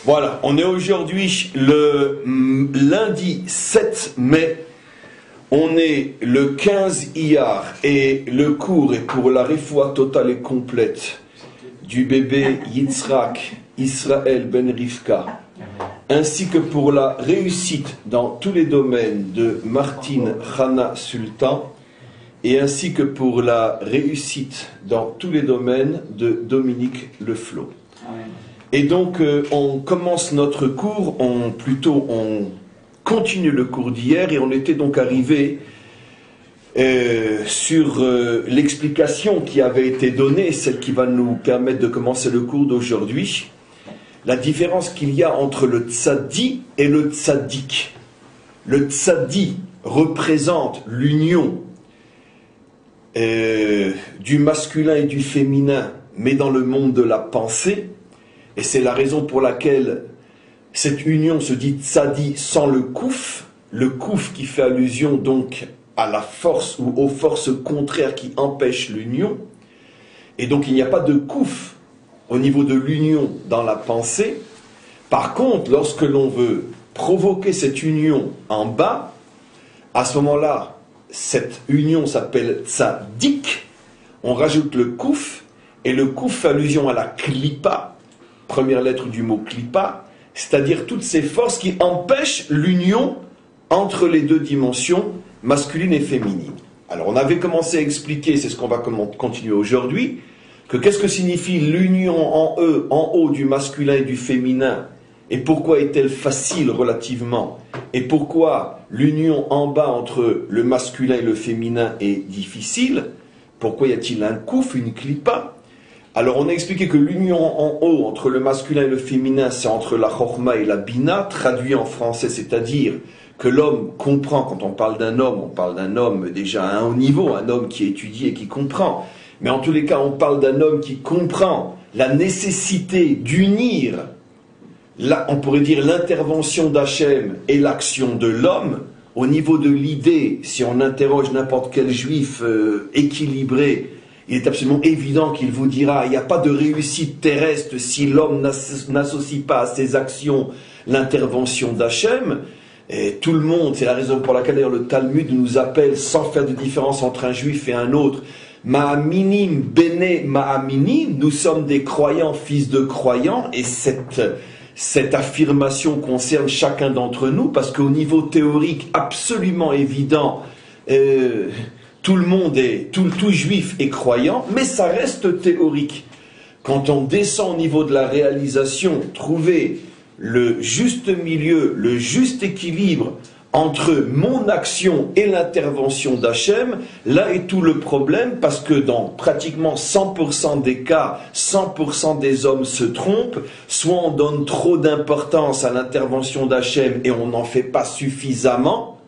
Voilà, on est aujourd'hui le lundi 7 mai, on est le 15 Iyar et le cours est pour la refoua totale et complète du bébé Yitzhak Israël Ben Rivka, ainsi que pour la réussite dans tous les domaines de Martine Chana Sultan, et ainsi que pour la réussite dans tous les domaines de Dominique Leflot. Et donc, on commence notre cours, on continue le cours d'hier, et on était donc arrivé sur l'explication qui avait été donnée, celle qui va nous permettre de commencer le cours d'aujourd'hui, la différence qu'il y a entre le tzadi et le tzadik. Le tzadi représente l'union du masculin et du féminin, mais dans le monde de la pensée. Et c'est la raison pour laquelle cette union se dit tzadi sans le kouf qui fait allusion donc à la force ou aux forces contraires qui empêchent l'union. Et donc il n'y a pas de kouf au niveau de l'union dans la pensée. Par contre, lorsque l'on veut provoquer cette union en bas, à ce moment-là, cette union s'appelle tzadik, on rajoute le kouf, et le kouf fait allusion à la klipa, première lettre du mot klipa, c'est-à-dire toutes ces forces qui empêchent l'union entre les deux dimensions, masculine et féminine. Alors on avait commencé à expliquer, c'est ce qu'on va continuer aujourd'hui, que qu'est-ce que signifie l'union en haut du masculin et du féminin, et pourquoi est-elle facile relativement, et pourquoi l'union en bas entre le masculin et le féminin est difficile, pourquoi y a-t-il un kouf, une klipa? Alors on a expliqué que l'union en haut entre le masculin et le féminin, c'est entre la chorma et la bina, traduit en français, c'est-à-dire que l'homme comprend. Quand on parle d'un homme, on parle d'un homme déjà à un haut niveau, un homme qui étudie et qui comprend. Mais en tous les cas, on parle d'un homme qui comprend la nécessité d'unir, on pourrait dire l'intervention d'Hachem et l'action de l'homme. Au niveau de l'idée, si on interroge n'importe quel juif équilibré, il est absolument évident qu'il vous dira il n'y a pas de réussite terrestre si l'homme n'associe pas à ses actions l'intervention d'Hachem. Et tout le monde, c'est la raison pour laquelle d'ailleurs le Talmud nous appelle, sans faire de différence entre un juif et un autre, Ma'aminim bene Ma'aminim, nous sommes des croyants, fils de croyants, et cette affirmation concerne chacun d'entre nous, parce qu'au niveau théorique absolument évident, tout le monde tout juif est croyant, mais ça reste théorique. Quand on descend au niveau de la réalisation, trouver le juste milieu, le juste équilibre entre mon action et l'intervention d'Hachem, là est tout le problème, parce que dans pratiquement 100% des cas, 100% des hommes se trompent, soit on donne trop d'importance à l'intervention d'Hachem et on n'en fait pas suffisamment,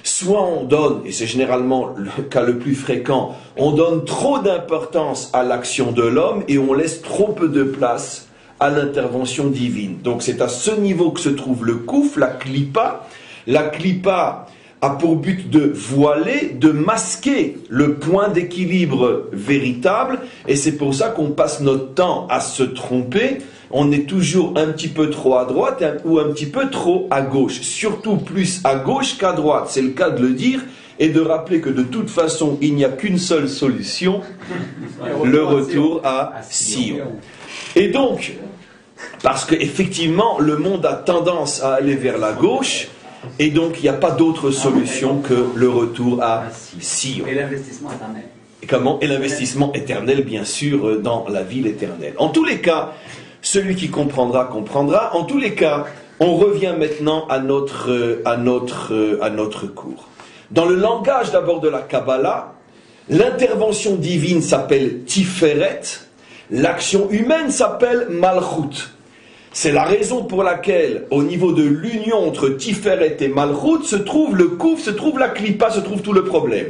soit on donne, et c'est généralement le cas le plus fréquent, on donne trop d'importance à l'action de l'homme et on laisse trop peu de place à l'intervention divine. Donc c'est à ce niveau que se trouve le kouf, la klipa. La klipa a pour but de voiler, de masquer le point d'équilibre véritable, et c'est pour ça qu'on passe notre temps à se tromper. On est toujours un petit peu trop à droite ou un petit peu trop à gauche, surtout plus à gauche qu'à droite, c'est le cas de le dire, et de rappeler que de toute façon il n'y a qu'une seule solution, le retour à Sion. Et donc, parce qu'effectivement le monde a tendance à aller vers la gauche, et donc il n'y a pas d'autre solution que le retour à Sion. Et l'investissement éternel. Et l'investissement éternel, bien sûr, dans la ville éternelle. En tous les cas, celui qui comprendra, comprendra. En tous les cas, on revient maintenant à notre cours. Dans le langage d'abord de la Kabbalah, l'intervention divine s'appelle Tiferet, l'action humaine s'appelle Malchut. C'est la raison pour laquelle, au niveau de l'union entre Tiferet et Malchut, se trouve le kouf, se trouve la klipa, se trouve tout le problème.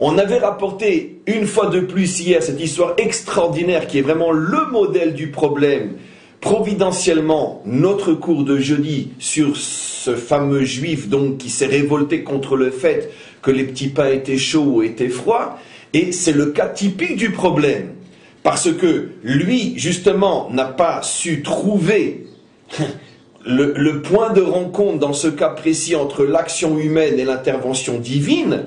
On avait rapporté une fois de plus hier cette histoire extraordinaire qui est vraiment le modèle du problème. Providentiellement, notre cours de jeudi sur ce fameux juif donc qui s'est révolté contre le fait que les petits pains étaient chauds ou étaient froids, et c'est le cas typique du problème. Parce que lui, justement, n'a pas su trouver le point de rencontre dans ce cas précis entre l'action humaine et l'intervention divine,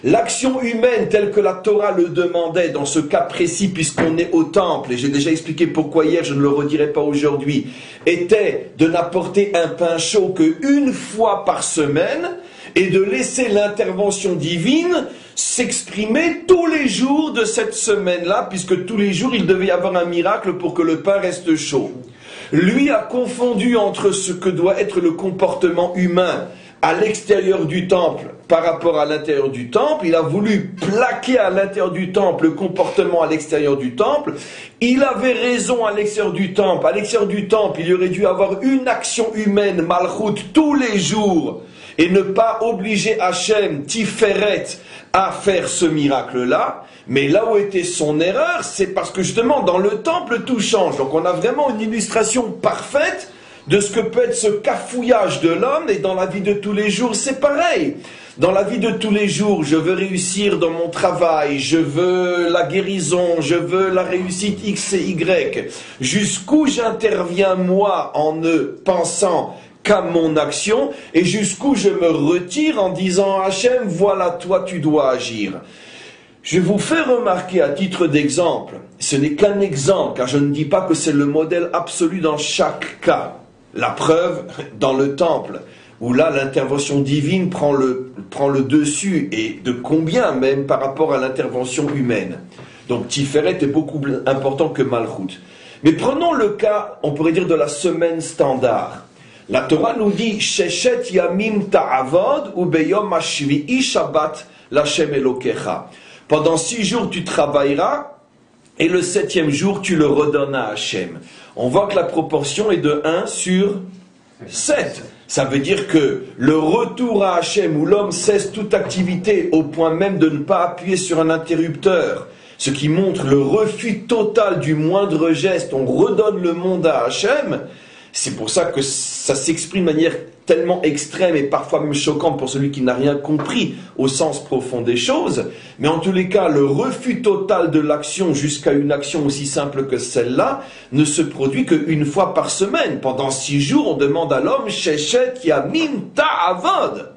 l'action humaine telle que la Torah le demandait dans ce cas précis, puisqu'on est au temple, et j'ai déjà expliqué pourquoi hier, je ne le redirai pas aujourd'hui, était de n'apporter un pain chaud qu'une fois par semaine, et de laisser l'intervention divine s'exprimer tous les jours de cette semaine-là, puisque tous les jours il devait y avoir un miracle pour que le pain reste chaud. Lui a confondu entre ce que doit être le comportement humain à l'extérieur du temple par rapport à l'intérieur du temple. Il a voulu plaquer à l'intérieur du temple le comportement à l'extérieur du temple. Il avait raison à l'extérieur du temple. À l'extérieur du temple, il aurait dû avoir une action humaine, malchut, tous les jours, et ne pas obliger Hachem, Tiferet, à faire ce miracle-là. Mais là où était son erreur, c'est parce que justement, dans le temple, tout change. Donc on a vraiment une illustration parfaite de ce que peut être ce cafouillage de l'homme, et dans la vie de tous les jours, c'est pareil. Dans la vie de tous les jours, je veux réussir dans mon travail, je veux la guérison, je veux la réussite X et Y. Jusqu'où j'interviens moi en ne pensant qu'à mon action, et jusqu'où je me retire en disant à Hachem, voilà, toi tu dois agir. Je vous fais remarquer à titre d'exemple, ce n'est qu'un exemple, car je ne dis pas que c'est le modèle absolu dans chaque cas. La preuve, dans le temple, où là l'intervention divine prend le dessus, et de combien même par rapport à l'intervention humaine. Donc Tiferet est beaucoup plus important que Malchut. Mais prenons le cas, on pourrait dire, de la semaine standard. La Torah nous dit « Sheshet yamim ta'avod ou beyom hashvi'i shabbat l'Hashem Elokecha » Pendant 6 jours tu travailleras, et le 7e jour tu le redonnes à Hachem. On voit que la proportion est de 1 sur 7. Ça veut dire que le retour à Hachem, où l'homme cesse toute activité au point même de ne pas appuyer sur un interrupteur, ce qui montre le refus total du moindre geste, on redonne le monde à Hachem. C'est pour ça que ça s'exprime de manière tellement extrême et parfois même choquante pour celui qui n'a rien compris au sens profond des choses. Mais en tous les cas, le refus total de l'action jusqu'à une action aussi simple que celle-là ne se produit qu'une fois par semaine. Pendant 6 jours, on demande à l'homme « Sheshet yamim ta'avod ».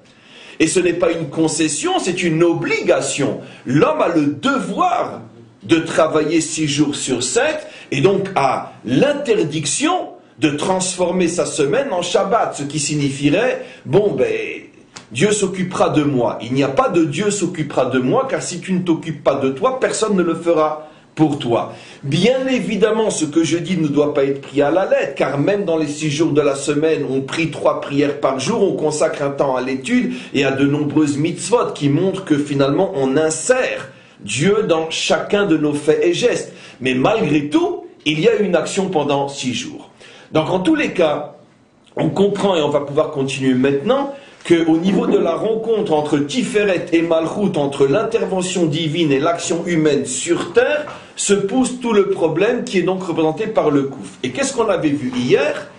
Et ce n'est pas une concession, c'est une obligation. L'homme a le devoir de travailler 6 jours sur 7 et donc a l'interdiction de transformer sa semaine en Shabbat, ce qui signifierait, bon ben, Dieu s'occupera de moi. Il n'y a pas de Dieu s'occupera de moi, car si tu ne t'occupes pas de toi, personne ne le fera pour toi. Bien évidemment, ce que je dis ne doit pas être pris à la lettre, car même dans les 6 jours de la semaine, on prie 3 prières par jour, on consacre un temps à l'étude et à de nombreuses mitzvot qui montrent que finalement on insère Dieu dans chacun de nos faits et gestes. Mais malgré tout, il y a une action pendant 6 jours. Donc en tous les cas, on comprend, et on va pouvoir continuer maintenant, qu'au niveau de la rencontre entre Tiferet et Malchut, entre l'intervention divine et l'action humaine sur terre, se pose tout le problème qui est donc représenté par le Kouf. Et qu'est-ce qu'on avait vu hier?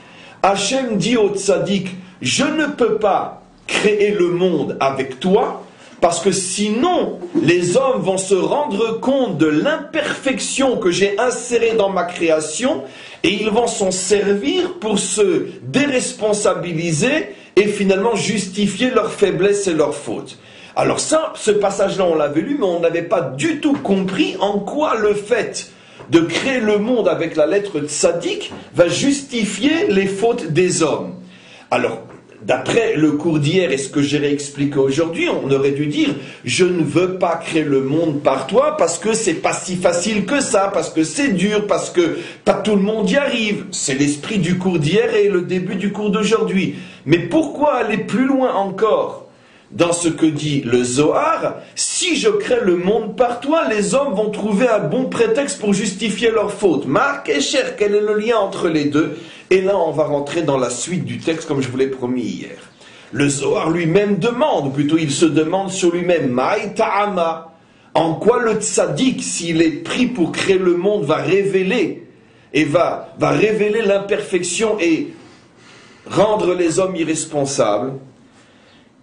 Hachem dit au Tzadik, je ne peux pas créer le monde avec toi, parce que sinon, les hommes vont se rendre compte de l'imperfection que j'ai insérée dans ma création, et ils vont s'en servir pour se déresponsabiliser et finalement justifier leur faiblesse et leur faute. Alors ça, ce passage-là, on l'avait lu, mais on n'avait pas du tout compris en quoi le fait de créer le monde avec la lettre Tzadik va justifier les fautes des hommes. Alors, d'après le cours d'hier et ce que j'ai réexpliqué aujourd'hui, on aurait dû dire « Je ne veux pas créer le monde par toi parce que c'est pas si facile que ça, parce que c'est dur, parce que pas tout le monde y arrive. » C'est l'esprit du cours d'hier et le début du cours d'aujourd'hui. Mais pourquoi aller plus loin encore dans ce que dit le Zohar? Si je crée le monde par toi, les hommes vont trouver un bon prétexte pour justifier leur faute. Marc et Cher, quel est le lien entre les deux? Et là, on va rentrer dans la suite du texte, comme je vous l'ai promis hier. Le Zohar lui-même demande, ou plutôt il se demande sur lui-même, Maï ta'ama, en quoi le tzaddik, s'il est pris pour créer le monde, va révéler, et va révéler l'imperfection et rendre les hommes irresponsables.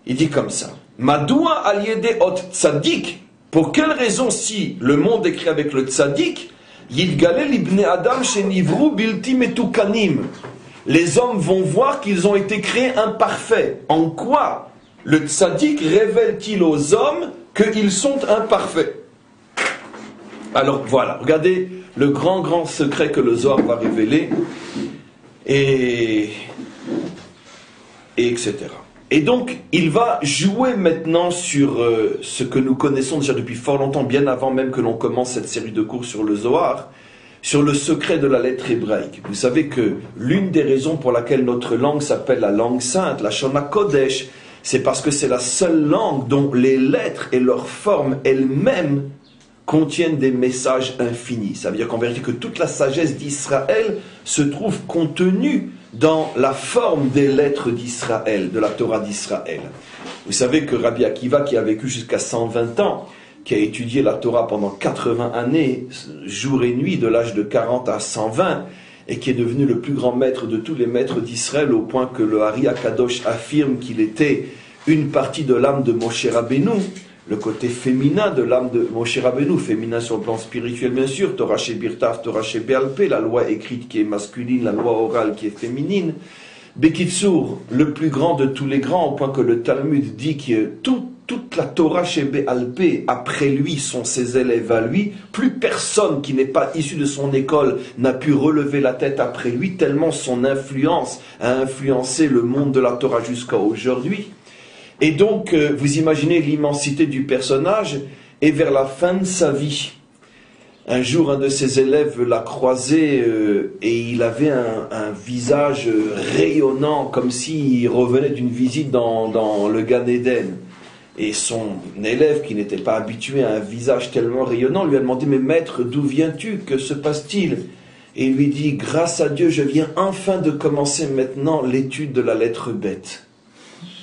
Il dit comme ça, Madoua al-yede ot tzaddik, pour quelle raison si le monde est créé avec le tzaddik, Yidgalel ibn Adam shenivru bilti metukanim. les hommes vont voir qu'ils ont été créés imparfaits. En quoi le tzaddik révèle-t-il aux hommes qu'ils sont imparfaits? Alors voilà, regardez le grand secret que le Zohar va révéler, et etc. Et donc, il va jouer maintenant sur ce que nous connaissons déjà depuis fort longtemps, bien avant même que l'on commence cette série de cours sur le Zohar, sur le secret de la lettre hébraïque. Vous savez que l'une des raisons pour laquelle notre langue s'appelle la langue sainte, la Shona Kodesh, c'est parce que c'est la seule langue dont les lettres et leurs formes elles-mêmes contiennent des messages infinis. Ça veut dire qu'en vérité que toute la sagesse d'Israël se trouve contenue dans la forme des lettres d'Israël, de la Torah d'Israël. Vous savez que Rabbi Akiva, qui a vécu jusqu'à 120 ans, qui a étudié la Torah pendant 80 années, jour et nuit, de l'âge de 40 à 120, et qui est devenu le plus grand maître de tous les maîtres d'Israël, au point que le Hari HaKadosh affirme qu'il était une partie de l'âme de Moshe Rabbeinu, le côté féminin de l'âme de Moshe Rabbeinu, féminin sur le plan spirituel bien sûr, Torah Shebirtav, Torah Shebealpé, la loi écrite qui est masculine, la loi orale qui est féminine. Bekitsour, le plus grand de tous les grands, au point que le Talmud dit que toute la Torah Shebealpé, après lui, sont ses élèves à lui. Plus personne qui n'est pas issu de son école n'a pu relever la tête après lui, tellement son influence a influencé le monde de la Torah jusqu'à aujourd'hui. Et donc, vous imaginez l'immensité du personnage, et vers la fin de sa vie, un jour, un de ses élèves l'a croisé, et il avait un visage rayonnant, comme s'il revenait d'une visite dans le Gan Eden. Et son élève, qui n'était pas habitué à un visage tellement rayonnant, lui a demandé « Mais maître, d'où viens-tu? Que se passe-t-il » Et il lui dit « Grâce à Dieu, je viens enfin de commencer maintenant l'étude de la lettre bête. »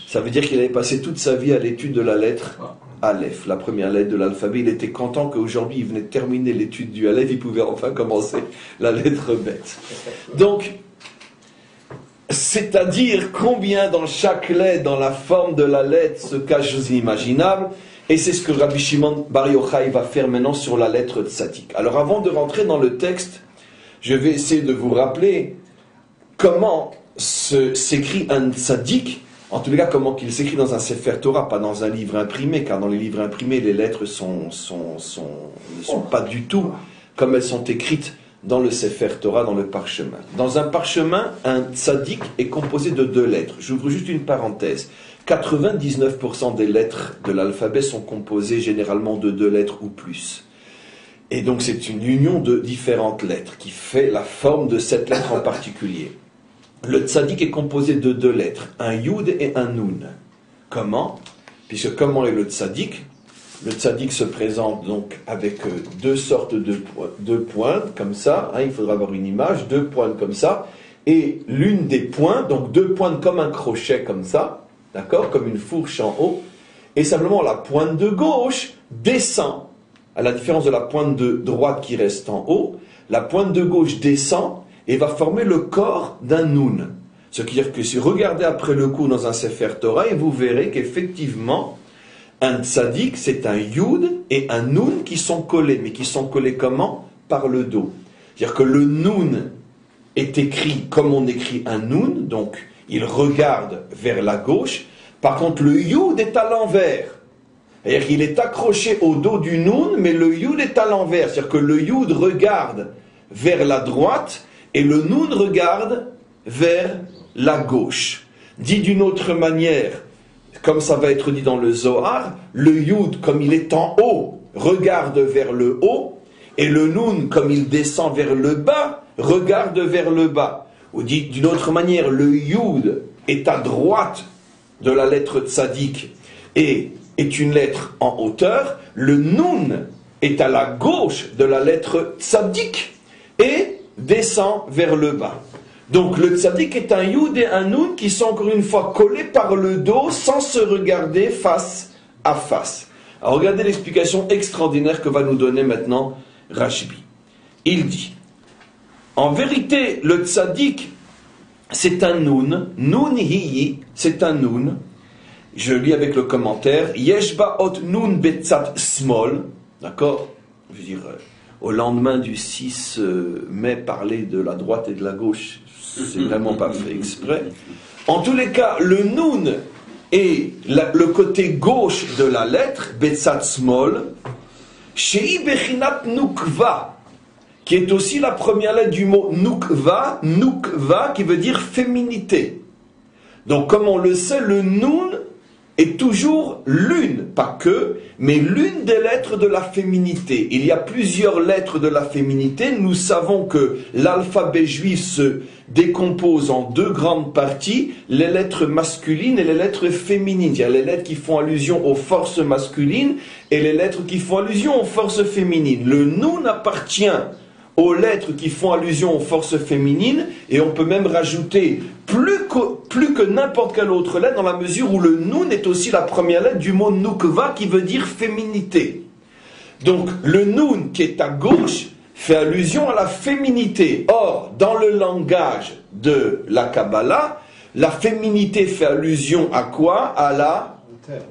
Ça veut dire qu'il avait passé toute sa vie à l'étude de la lettre Aleph, la première lettre de l'alphabet. Il était content qu'aujourd'hui il venait de terminer l'étude du Aleph, il pouvait enfin commencer la lettre bête. Donc, c'est-à-dire combien dans chaque lettre, dans la forme de la lettre, se cachent des inimaginables. Et c'est ce que Rabbi Shimon Bar Yochai va faire maintenant sur la lettre Tzadik. Alors avant de rentrer dans le texte, je vais essayer de vous rappeler comment s'écrit un Tzadik. En tous les cas, comment qu'il s'écrit dans un Sefer Torah, pas dans un livre imprimé, car dans les livres imprimés, les lettres ne sont pas du tout comme elles sont écrites dans le Sefer Torah, dans le parchemin. Dans un parchemin, un tzaddik est composé de 2 lettres. J'ouvre juste une parenthèse. 99% des lettres de l'alphabet sont composées généralement de 2 lettres ou plus. Et donc c'est une union de différentes lettres qui fait la forme de cette lettre en particulier. Le tzaddik est composé de 2 lettres, un yud et un nun. Comment? Puisque comment est le tzaddik? Le tzaddik se présente donc avec 2 sortes de pointes, comme ça, hein, il faudra avoir une image, 2 pointes comme ça, et l'une des pointes, donc 2 pointes comme un crochet comme ça, d'accord, comme une fourche en haut, et simplement la pointe de gauche descend, à la différence de la pointe de droite qui reste en haut, la pointe de gauche descend, et va former le corps d'un nun. Ce qui veut dire que si vous regardez après le cours dans un Sefer Torah, et vous verrez qu'effectivement, un tzaddik, c'est un yud et un nun qui sont collés. Mais qui sont collés comment? Par le dos. C'est-à-dire que le nun est écrit comme on écrit un nun, donc il regarde vers la gauche. Par contre, le yud est à l'envers. C'est-à-dire qu'il est accroché au dos du nun, mais le yud est à l'envers. C'est-à-dire que le yud regarde vers la droite, et le nun regarde vers la gauche. Dit d'une autre manière, comme ça va être dit dans le Zohar, le yud, comme il est en haut, regarde vers le haut, et le nun, comme il descend vers le bas, regarde vers le bas. Ou dit d'une autre manière, le yud est à droite de la lettre tzadik et est une lettre en hauteur, le nun est à la gauche de la lettre tzadik et descend vers le bas. Donc le tzaddik est un yud et un nun qui sont encore une fois collés par le dos sans se regarder face à face. Alors regardez l'explication extraordinaire que va nous donner maintenant Rashbi. Il dit, en vérité le tzaddik c'est un nun, nun hiyi, c'est un nun. Je lis avec le commentaire, yeshba ot nun betzat smol, d'accord, je veux dire, au lendemain du 6 mai, parler de la droite et de la gauche, c'est vraiment pas fait exprès. En tous les cas, le Nun est le côté gauche de la lettre, Betzat Smol, Shei Bechinat Nukva, qui est aussi la première lettre du mot Nukva, Nukva, qui veut dire féminité. Donc, comme on le sait, le Nun est toujours l'une, pas que, mais l'une des lettres de la féminité. Il y a plusieurs lettres de la féminité. Nous savons que l'alphabet juif se décompose en deux grandes parties, les lettres masculines et les lettres féminines. Il y a les lettres qui font allusion aux forces masculines et les lettres qui font allusion aux forces féminines. Le Nun appartient aux lettres qui font allusion aux forces féminines, et on peut même rajouter plus que n'importe quelle autre lettre, dans la mesure où le Nun est aussi la première lettre du mot Nukva, qui veut dire féminité. Donc le Nun qui est à gauche fait allusion à la féminité. Or, dans le langage de la Kabbalah, la féminité fait allusion à quoi? À la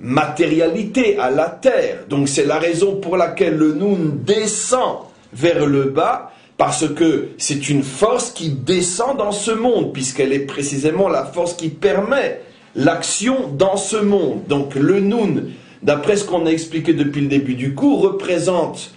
matérialité, à la terre. Donc c'est la raison pour laquelle le Nun descend vers le bas, parce que c'est une force qui descend dans ce monde, puisqu'elle est précisément la force qui permet l'action dans ce monde. Donc le Nun, d'après ce qu'on a expliqué depuis le début du cours, représente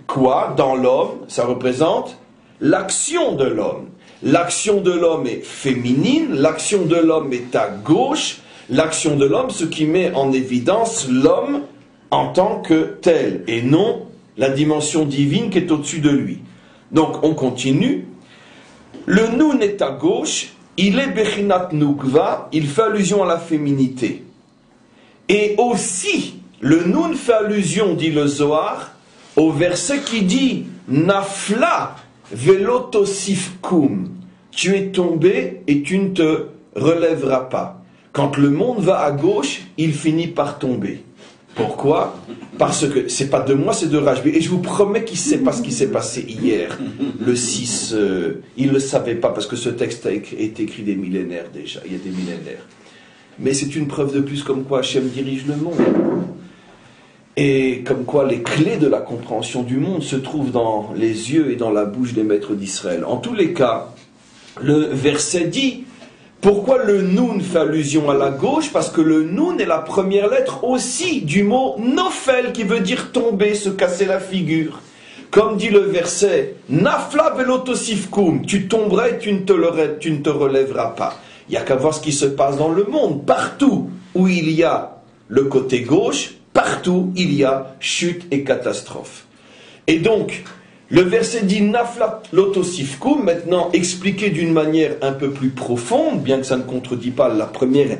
quoi dans l'homme? Ça représente l'action de l'homme. L'action de l'homme est féminine, l'action de l'homme est à gauche, l'action de l'homme, ce qui met en évidence l'homme en tant que tel, et non la dimension divine qui est au-dessus de lui. Donc on continue. Le Nun est à gauche, il est Bechinat Nukva, il fait allusion à la féminité. Et aussi, le Nun fait allusion, dit le Zohar, au verset qui dit Nafla velotosifkum. Tu es tombé et tu ne te relèveras pas. Quand le monde va à gauche, il finit par tomber. Pourquoi? Parce que c'est pas de moi, c'est de Rajbi. Et je vous promets qu'il ne sait pas ce qui s'est passé hier, le 6. Il ne le savait pas parce que ce texte a été écrit des millénaires déjà. Il y a des millénaires. Mais c'est une preuve de plus comme quoi Hachem dirige le monde. Et comme quoi les clés de la compréhension du monde se trouvent dans les yeux et dans la bouche des maîtres d'Israël. En tous les cas, le verset dit... Pourquoi le Nun fait allusion à la gauche? Parce que le Nun est la première lettre aussi du mot Nofel, qui veut dire tomber, se casser la figure. Comme dit le verset, Nafla velotosifkum, tu tomberas et tu ne te relèveras pas. Il n'y a qu'à voir ce qui se passe dans le monde. Partout où il y a le côté gauche, partout il y a chute et catastrophe. Et donc, le verset dit Nafla lotosifkum, maintenant expliqué d'une manière un peu plus profonde, bien que ça ne contredit pas la première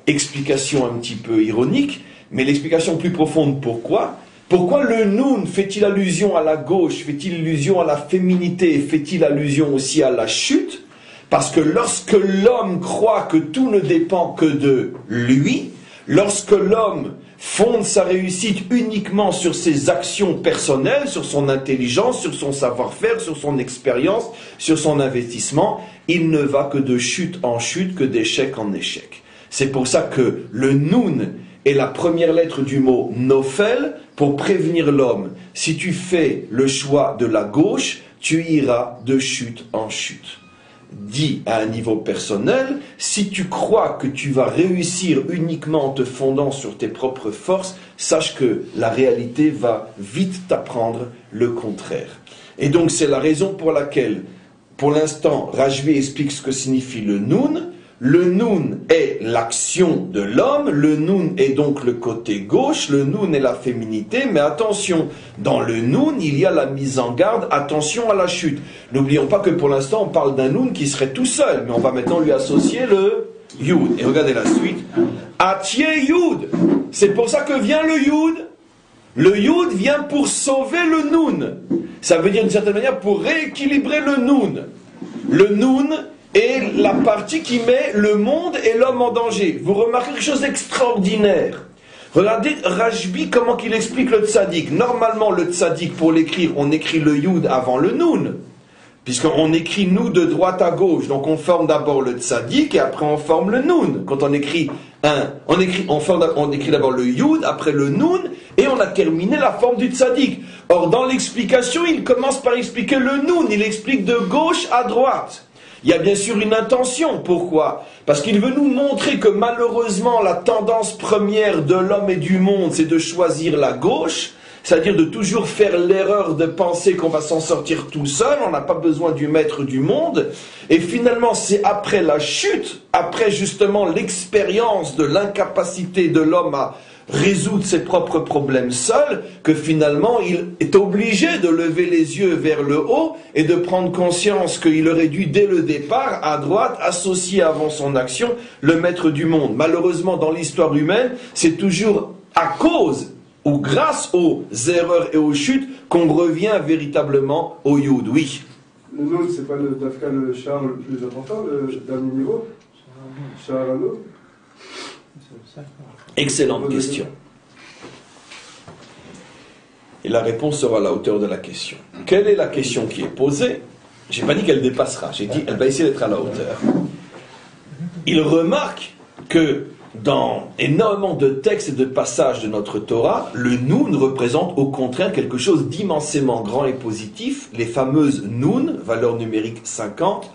explication un petit peu ironique, mais l'explication plus profonde, pourquoi? Pourquoi le Nun fait-il allusion à la gauche, fait-il allusion à la féminité, fait-il allusion aussi à la chute? Parce que lorsque l'homme croit que tout ne dépend que de lui, lorsque l'homme fonde sa réussite uniquement sur ses actions personnelles, sur son intelligence, sur son savoir-faire, sur son expérience, sur son investissement, il ne va que de chute en chute, que d'échec en échec. C'est pour ça que le Nun est la première lettre du mot Nofel pour prévenir l'homme. Si tu fais le choix de la gauche, tu iras de chute en chute. Dit à un niveau personnel, si tu crois que tu vas réussir uniquement en te fondant sur tes propres forces, sache que la réalité va vite t'apprendre le contraire. Et donc c'est la raison pour laquelle, pour l'instant, Rajbi explique ce que signifie le Nun. Le Nun est l'action de l'homme, le Nun est donc le côté gauche, le Nun est la féminité, mais attention, dans le Nun, il y a la mise en garde, attention à la chute. N'oublions pas que pour l'instant, on parle d'un Nun qui serait tout seul, mais on va maintenant lui associer le Yud. Et regardez la suite. Atie Yud. C'est pour ça que vient le Yud. Le Yud vient pour sauver le Nun. Ça veut dire d'une certaine manière pour rééquilibrer le Nun. Le Nun est la partie qui met le monde et l'homme en danger. Vous remarquez quelque chose d'extraordinaire. Regardez Rajbi, comment il explique le tzaddik. Normalement, le tzaddik, pour l'écrire, on écrit le Yud avant le Nun. Puisqu'on écrit nous de droite à gauche. Donc on forme d'abord le tzaddik et après on forme le Nun. Quand on écrit on écrit d'abord le Yud, après le Nun, et on a terminé la forme du tzaddik. Or, dans l'explication, il commence par expliquer le Nun. Il explique de gauche à droite. Il y a bien sûr une intention. Pourquoi? Parce qu'il veut nous montrer que malheureusement, la tendance première de l'homme et du monde, c'est de choisir la gauche, c'est-à-dire de toujours faire l'erreur de penser qu'on va s'en sortir tout seul, on n'a pas besoin du maître du monde. Et finalement, c'est après la chute, après justement l'expérience de l'incapacité de l'homme à résoudre ses propres problèmes seul, que finalement il est obligé de lever les yeux vers le haut et de prendre conscience qu'il aurait dû dès le départ, à droite, associer avant son action le maître du monde. Malheureusement, dans l'histoire humaine, c'est toujours à cause ou grâce aux erreurs et aux chutes qu'on revient véritablement au Yud. Oui. Le nôtre, c'est pas le Dafka, le char le plus important, le dernier niveau? Charano. Excellente question. Et la réponse sera à la hauteur de la question. Quelle est la question qui est posée? Je n'ai pas dit qu'elle dépassera, j'ai dit qu'elle va essayer d'être à la hauteur. Il remarque que dans énormément de textes et de passages de notre Torah, le Nun représente au contraire quelque chose d'immensément grand et positif, les fameuses Nun, valeur numérique 50,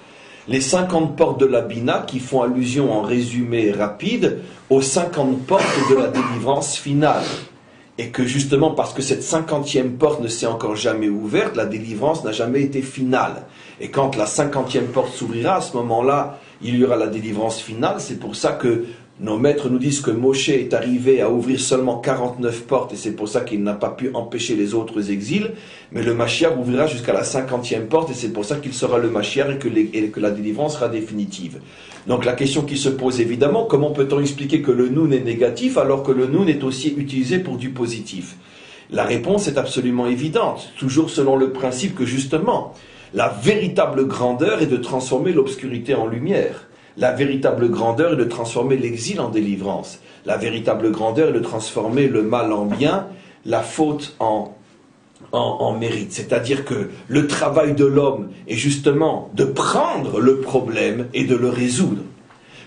les 50 portes de la Bina qui font allusion en résumé rapide aux 50 portes de la délivrance finale. Et que justement parce que cette 50e porte ne s'est encore jamais ouverte, la délivrance n'a jamais été finale. Et quand la 50e porte s'ouvrira, à ce moment-là, il y aura la délivrance finale. C'est pour ça que nos maîtres nous disent que Moshe est arrivé à ouvrir seulement 49 portes et c'est pour ça qu'il n'a pas pu empêcher les autres exils. Mais le Mashiach ouvrira jusqu'à la 50e porte et c'est pour ça qu'il sera le Mashiach et que la délivrance sera définitive. Donc la question qui se pose évidemment, comment peut-on expliquer que le Nun est négatif alors que le Nun est aussi utilisé pour du positif? La réponse est absolument évidente, toujours selon le principe que justement, la véritable grandeur est de transformer l'obscurité en lumière. La véritable grandeur est de transformer l'exil en délivrance. La véritable grandeur est de transformer le mal en bien, la faute en mérite. C'est-à-dire que le travail de l'homme est justement de prendre le problème et de le résoudre.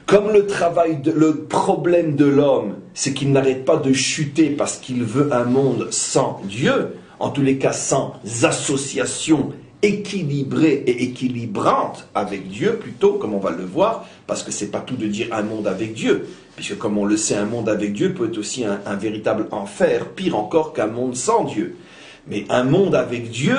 Comme le problème de l'homme, c'est qu'il n'arrête pas de chuter parce qu'il veut un monde sans Dieu, en tous les cas sans association équilibrée et équilibrante avec Dieu, plutôt, comme on va le voir, parce que c'est pas tout de dire un monde avec Dieu, puisque comme on le sait, un monde avec Dieu peut être aussi un véritable enfer, pire encore qu'un monde sans Dieu. Mais un monde avec Dieu,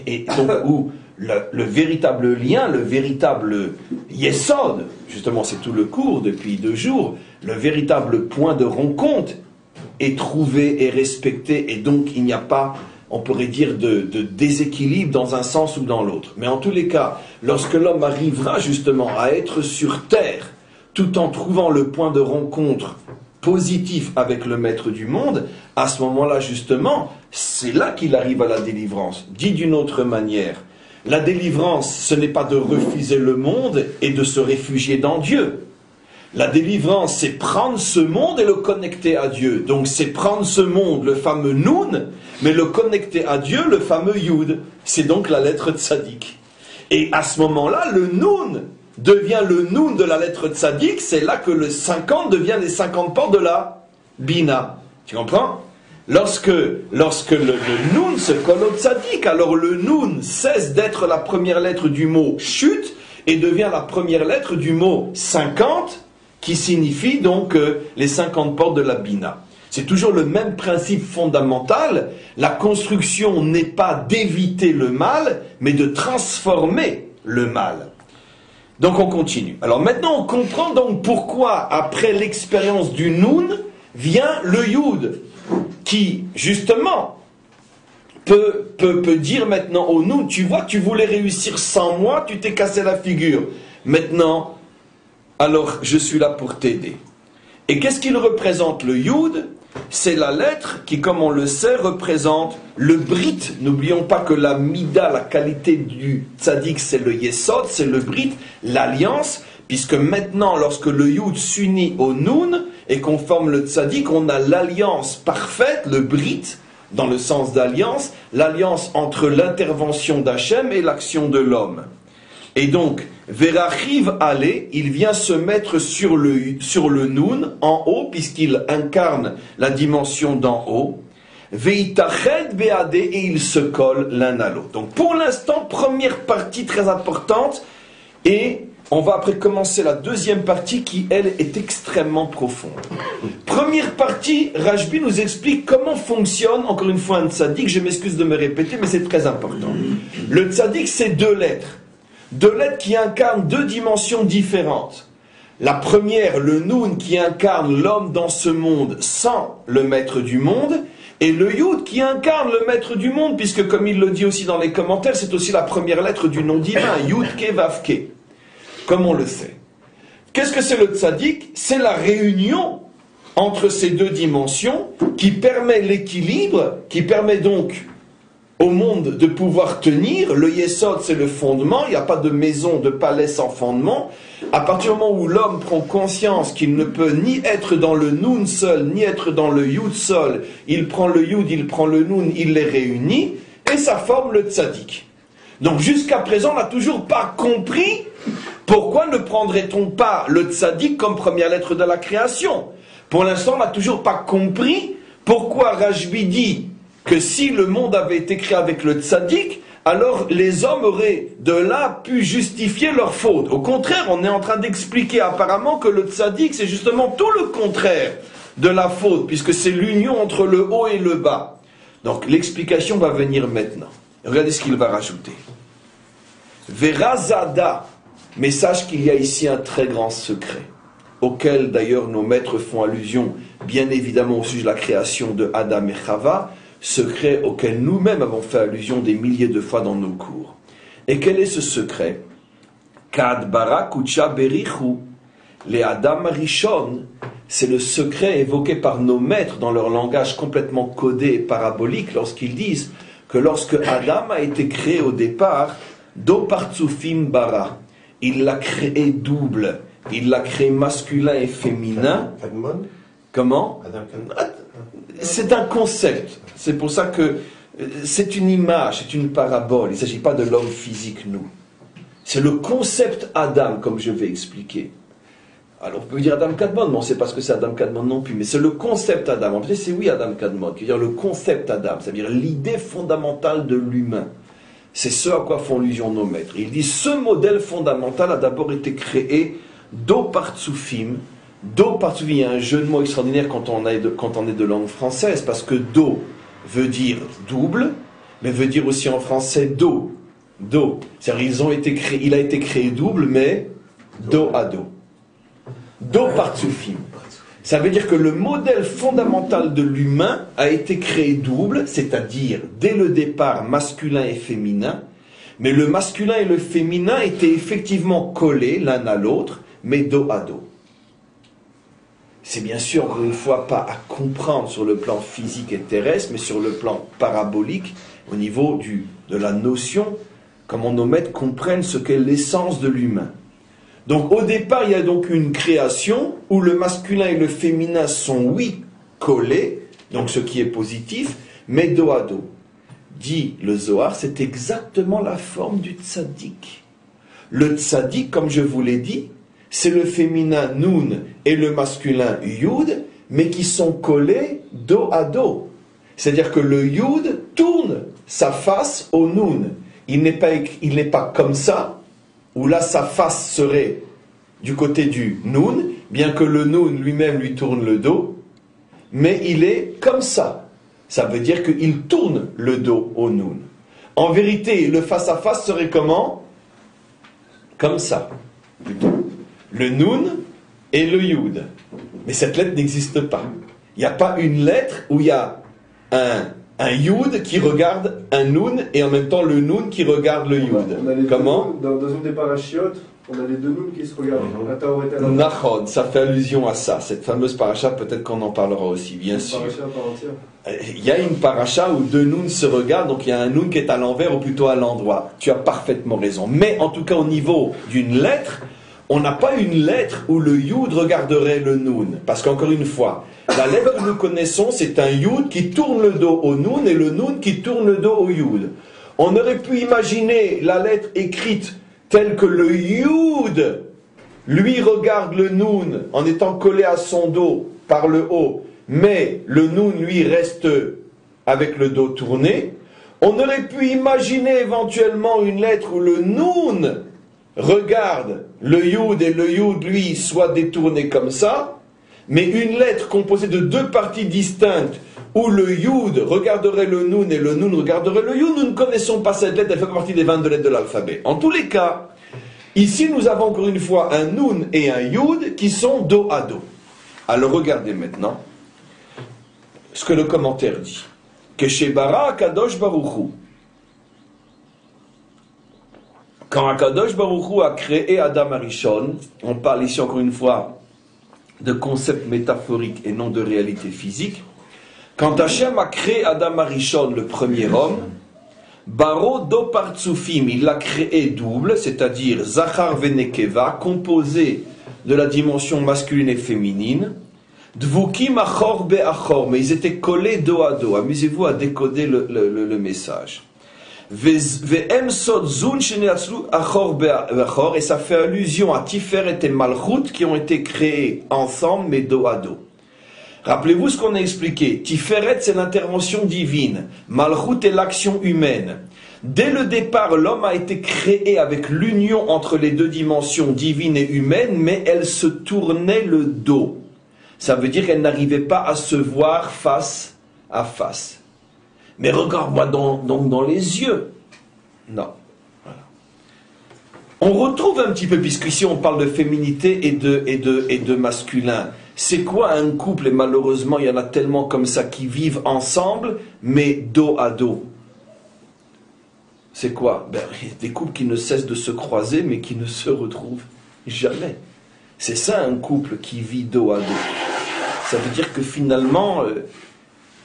et donc, où le véritable lien, le véritable yesod, justement c'est tout le cours depuis 2 jours, le véritable point de rencontre est trouvé et respecté, et donc il n'y a pas, on pourrait dire, de déséquilibre dans un sens ou dans l'autre. Mais en tous les cas, lorsque l'homme arrivera justement à être sur terre, tout en trouvant le point de rencontre positif avec le maître du monde, à ce moment-là justement, c'est là qu'il arrive à la délivrance. Dit d'une autre manière, la délivrance, ce n'est pas de refuser le monde et de se réfugier dans Dieu. La délivrance, c'est prendre ce monde et le connecter à Dieu. Donc c'est prendre ce monde, le fameux Nun, mais le connecter à Dieu, le fameux Yud. C'est donc la lettre Tzadik. Et à ce moment-là, le Nun devient le Nun de la lettre Tzadik, c'est là que le 50 devient les 50 portes de la Bina. Tu comprends? Lorsque le Nun se colle au Tzadik, alors le Nun cesse d'être la première lettre du mot chute et devient la première lettre du mot 50, qui signifie donc les 50 portes de la Bina. C'est toujours le même principe fondamental. La construction n'est pas d'éviter le mal, mais de transformer le mal. Donc on continue. Alors maintenant on comprend donc pourquoi, après l'expérience du Nun, vient le Yud, qui justement peut dire maintenant au Nun, tu vois, tu voulais réussir sans moi, tu t'es cassé la figure. Maintenant, alors je suis là pour t'aider. Et qu'est-ce qu'il représente le Yud? C'est la lettre qui, comme on le sait, représente le Brit. N'oublions pas que la Mida, la qualité du Tzadik, c'est le Yesod, c'est le Brit, l'alliance, puisque maintenant, lorsque le Yud s'unit au Nun et qu'on forme le Tzadik, on a l'alliance parfaite, le Brit, dans le sens d'alliance, l'alliance entre l'intervention d'Hachem et l'action de l'homme. Et donc, Verachiv Ale, il vient se mettre sur le Nun, en haut, puisqu'il incarne la dimension d'en haut. veitached beade, et ils se collent l'un à l'autre. Donc pour l'instant, première partie très importante, et on va après commencer la deuxième partie qui, elle, est extrêmement profonde. Première partie, Rajbi nous explique comment fonctionne, encore une fois, un tzaddik. Je m'excuse de me répéter, mais c'est très important. Le tzaddik, c'est deux lettres. Deux lettres qui incarnent deux dimensions différentes. La première, le Noun, qui incarne l'homme dans ce monde sans le maître du monde, et le Yud qui incarne le maître du monde, puisque comme il le dit aussi dans les commentaires, c'est aussi la première lettre du nom divin, Yud Ke Vav Ke, comme on le sait. Qu'est-ce que c'est le tzaddik? C'est la réunion entre ces deux dimensions qui permet l'équilibre, qui permet donc au monde de pouvoir tenir. Le Yesod, c'est le fondement, il n'y a pas de maison, de palais sans fondement. À partir du moment où l'homme prend conscience qu'il ne peut ni être dans le Noun seul, ni être dans le Yud seul, il prend le Yud, il prend le Noun, il les réunit, et ça forme le tzaddik. Donc jusqu'à présent, on n'a toujours pas compris pourquoi ne prendrait-on pas le tzaddik comme première lettre de la création. Pour l'instant, on n'a toujours pas compris pourquoi Rajbi dit que si le monde avait été créé avec le tzaddik, alors les hommes auraient de là pu justifier leur faute. Au contraire, on est en train d'expliquer apparemment que le tzaddik, c'est justement tout le contraire de la faute, puisque c'est l'union entre le haut et le bas. Donc l'explication va venir maintenant. Regardez ce qu'il va rajouter. Verazada, mais sache qu'il y a ici un très grand secret, auquel d'ailleurs nos maîtres font allusion, bien évidemment au sujet de la création de Adam et Chava, secret auquel nous-mêmes avons fait allusion des milliers de fois dans nos cours. Et quel est ce secret? Kad bara kucha berichu, les Adam Rishon, c'est le secret évoqué par nos maîtres dans leur langage complètement codé et parabolique lorsqu'ils disent que lorsque Adam a été créé au départ, do partsufim bara, il l'a créé double, il l'a créé masculin et féminin. Comment? C'est un concept. C'est pour ça que c'est une image, c'est une parabole. Il ne s'agit pas de l'homme physique, nous. C'est le concept Adam, comme je vais expliquer. Alors, on peut dire Adam Kadmon, mais on ne sait pas ce que c'est Adam Kadmon non plus. Mais c'est le concept Adam. En fait, c'est oui Adam Kadmon, qui veut dire le concept Adam, c'est-à-dire l'idée fondamentale de l'humain. C'est ce à quoi font allusion nos maîtres. Il dit ce modèle fondamental a d'abord été créé do partsufim. Do partsufim, il y a un jeu de mots extraordinaire quand on est de langue française, parce que do veut dire double, mais veut dire aussi en français do. Do. C'est-à-dire il a été créé double, mais do à do. Do partsufim. Ça veut dire que le modèle fondamental de l'humain a été créé double, c'est-à-dire dès le départ masculin et féminin, mais le masculin et le féminin étaient effectivement collés l'un à l'autre, mais dos à dos. C'est bien sûr, encore une fois, pas à comprendre sur le plan physique et terrestre, mais sur le plan parabolique, au niveau de la notion, comment nos maîtres comprennent ce qu'est l'essence de l'humain. Donc au départ, il y a donc une création où le masculin et le féminin sont, oui, collés, donc ce qui est positif, mais dos à dos. Dit le Zohar, c'est exactement la forme du tzaddik. Le tzaddik, comme je vous l'ai dit, c'est le féminin Noun et le masculin Yud, mais qui sont collés dos à dos. C'est-à-dire que le Yud tourne sa face au Noun. Il n'est pas comme ça, où là sa face serait du côté du Noun, bien que le Noun lui-même lui tourne le dos, mais il est comme ça. Ça veut dire qu'il tourne le dos au Noun. En vérité, le face-à-face serait comment? Comme ça, plutôt. Le Noun et le Yud. Mais cette lettre n'existe pas. Il n'y a pas une lettre où il y a un Yud qui regarde un Noun et en même temps le Noun qui regarde le Yud. Comment? Dans une des parachiotes, on a les deux Nouns qui se regardent. Nachod, ça fait allusion à ça. Cette fameuse paracha, peut-être qu'on en parlera aussi, bien sûr. Il y a une paracha où deux Nouns se regardent, donc il y a un Noun qui est à l'envers ou plutôt à l'endroit. Tu as parfaitement raison. Mais en tout cas, au niveau d'une lettre, on n'a pas une lettre où le Yud regarderait le Noun. Parce qu'encore une fois, la lettre que nous connaissons, c'est un Yud qui tourne le dos au Noun et le Noun qui tourne le dos au Yud. On aurait pu imaginer la lettre écrite telle que le Yud, lui, regarde le Noun en étant collé à son dos par le haut, mais le Noun, lui, reste avec le dos tourné. On aurait pu imaginer éventuellement une lettre où le Noun regarde le Yud et le Yud, lui, soit détourné comme ça, mais une lettre composée de deux parties distinctes où le Yud regarderait le Noun et le Noun regarderait le Yud. Nous ne connaissons pas cette lettre, elle fait partie des 22 lettres de l'alphabet. En tous les cas, ici nous avons encore une fois un Noun et un Yud qui sont dos à dos. Alors regardez maintenant ce que le commentaire dit. Que chez Bara Akadosh Baruchu, quand Akadosh Baruchu a créé Adam Arishon, on parle ici encore une fois de concepts métaphoriques et non de réalité physique. Quand Hachem a créé Adam Arishon, le premier homme, Baro do Partsufim, il l'a créé double, c'est-à-dire Zachar Venekeva, composé de la dimension masculine et féminine. Dvukim achor be'achor, mais ils étaient collés dos à dos. Amusez-vous à décoder le message. Ve'em sod zun sheneatzlu achor be'achor, et ça fait allusion à Tiferet et Malchut qui ont été créés ensemble mais dos à dos. Rappelez-vous ce qu'on a expliqué. Tiferet, c'est l'intervention divine. Malchut est l'action humaine. Dès le départ, l'homme a été créé avec l'union entre les deux dimensions divines et humaines, mais elle se tournait le dos. Ça veut dire qu'elle n'arrivait pas à se voir face à face. Mais regarde-moi donc dans les yeux. Non. Voilà. On retrouve un petit peu, puisqu'ici on parle de féminité et de masculin. C'est quoi un couple? Et malheureusement, il y en a tellement comme ça qui vivent ensemble, mais dos à dos. C'est quoi? Il y a des couples qui ne cessent de se croiser, mais qui ne se retrouvent jamais. C'est ça un couple qui vit dos à dos. Ça veut dire que finalement,